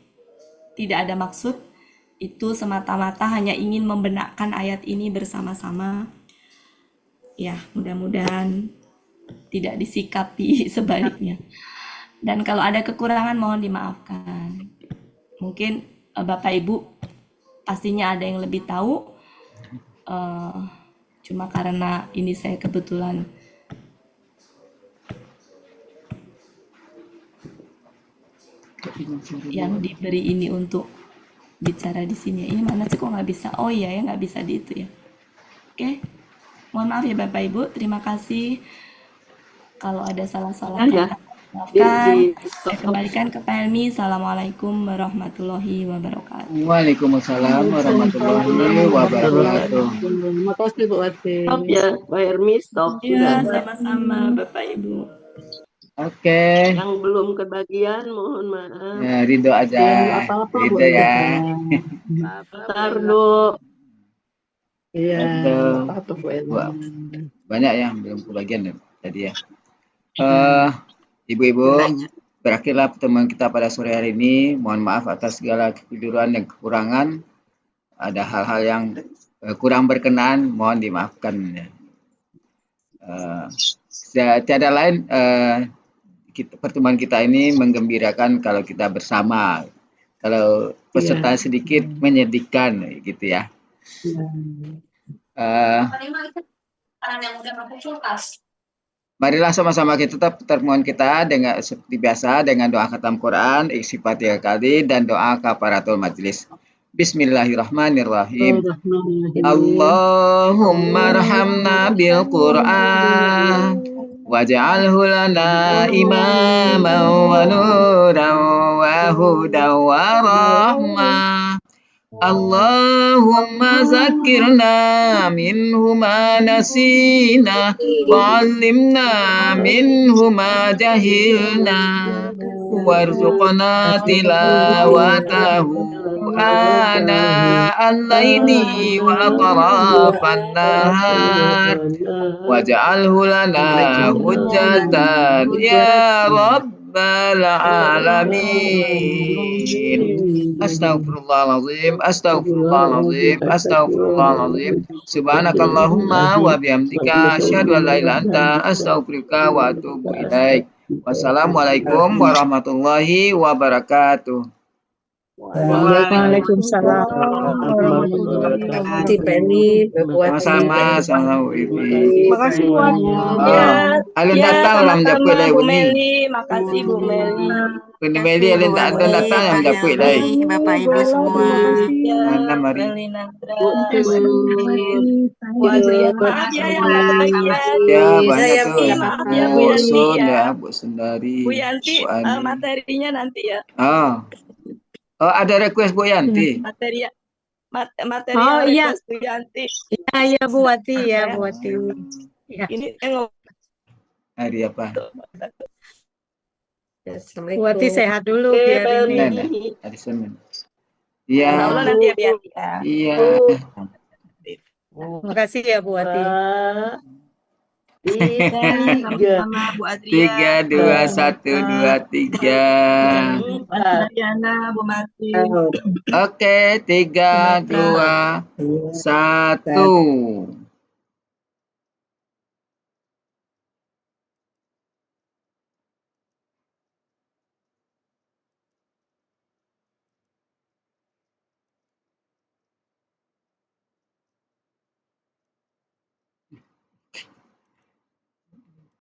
tidak ada maksud. Itu semata-mata hanya ingin membenarkan ayat ini bersama-sama. Ya, mudah-mudahan tidak disikapi sebaliknya. Dan kalau ada kekurangan mohon dimaafkan. Mungkin Bapak Ibu pastinya ada yang lebih tahu. Cuma karena ini saya kebetulan yang diberi ini untuk bicara di sini. Ini mana sih kok nggak bisa? Oh iya ya, nggak bisa di itu ya. Oke. Mohon maaf ya Bapak Ibu. Terima kasih. Kalau ada salah-salah kata, maafkan. Saya kembalikan ke Pak Helmi. Assalamualaikum warahmatullahi wabarakatuh. Waalaikumsalam warahmatullahi wabarakatuh. Terima kasih Bu Wati. Stop ya, Pak Hermi, stop. Ya, sama-sama Bapak Ibu. Oke. Yang belum kebagian mohon maaf. Ya, ridho aja. Apa-apa Ridho Bu. ya. Tardo. Iya, apa-apa Bu. Banyak yang belum kebagian tadi ya. Ibu-ibu, berakhirlah pertemuan kita pada sore hari ini. Mohon maaf atas segala kekeliruan dan kekurangan. Ada hal-hal yang kurang berkenan, mohon dimaafkan. Tiada lain, pertemuan kita ini menggembirakan kalau kita bersama. Kalau peserta sedikit menyedihkan, gitu ya. Marilah sama-sama kita tetap pertemuan kita dengan seperti biasa dengan doa khatam Quran, isi 3 kali dan doa kafaratul majlis. Bismillahirrahmanirrahim. Allahumma arhamna bil Quran waj'alhu lana imaman wa nuran wa hudan wa rahmah. Allahumma zakirna minhu ma nasina wa 'allimna minhu ma jahilna warzuqna tilawatahu ana al-laili wa atrafan nahar waj'alhu lana hujjatan ya rabbal alamin. Astaghfirullahaladzim, astaghfirullahaladzim, astaghfirullahaladzim. Subhanakallahumma wa bihamdika asyhadu an la ilaha illa anta astaghfiruka wa atubu ilaik. Wassalamualaikum warahmatullahi wabarakatuh. Waalaikumsalam warahmatullahi wabarakatuh. Sama-sama, Ibu. Terima kasih Wan. Alun datang dalam japuk dari Bu Uni. Meli, makasih Bu Meli. Uni Meli alun tak ada datang dalam japuk dari. Bapak Ibu semua. Mana mari. Meli Nandra, Bu Adrian, maaf ya yang nggak kebagian. Ya banyak tuh. Maaf ya Bu Bu Yanti Sun ya. ya, Bu Sundari. Bu Yanti, Bu Ani. materinya nanti ya. Oh, ada request Bu Yanti. Materi Oh, iya. request Bu Yanti. Iya Bu Wati ya Bu Wati. Ini saya ngomong Hari apa? Ya, Bu Assalamualaikum. Ati sehat dulu Oke, biar Pak ini. Nah, hari Senin. Iya, Insya Allah nanti ya Biati ya. iya. Makasih ya Bu Ati. Dua, Sama-sama tiga, Bu Adria, 3, 2, 1, 2, 3. empat. Diana, Bu Mati. Oke, 3, 2, 1.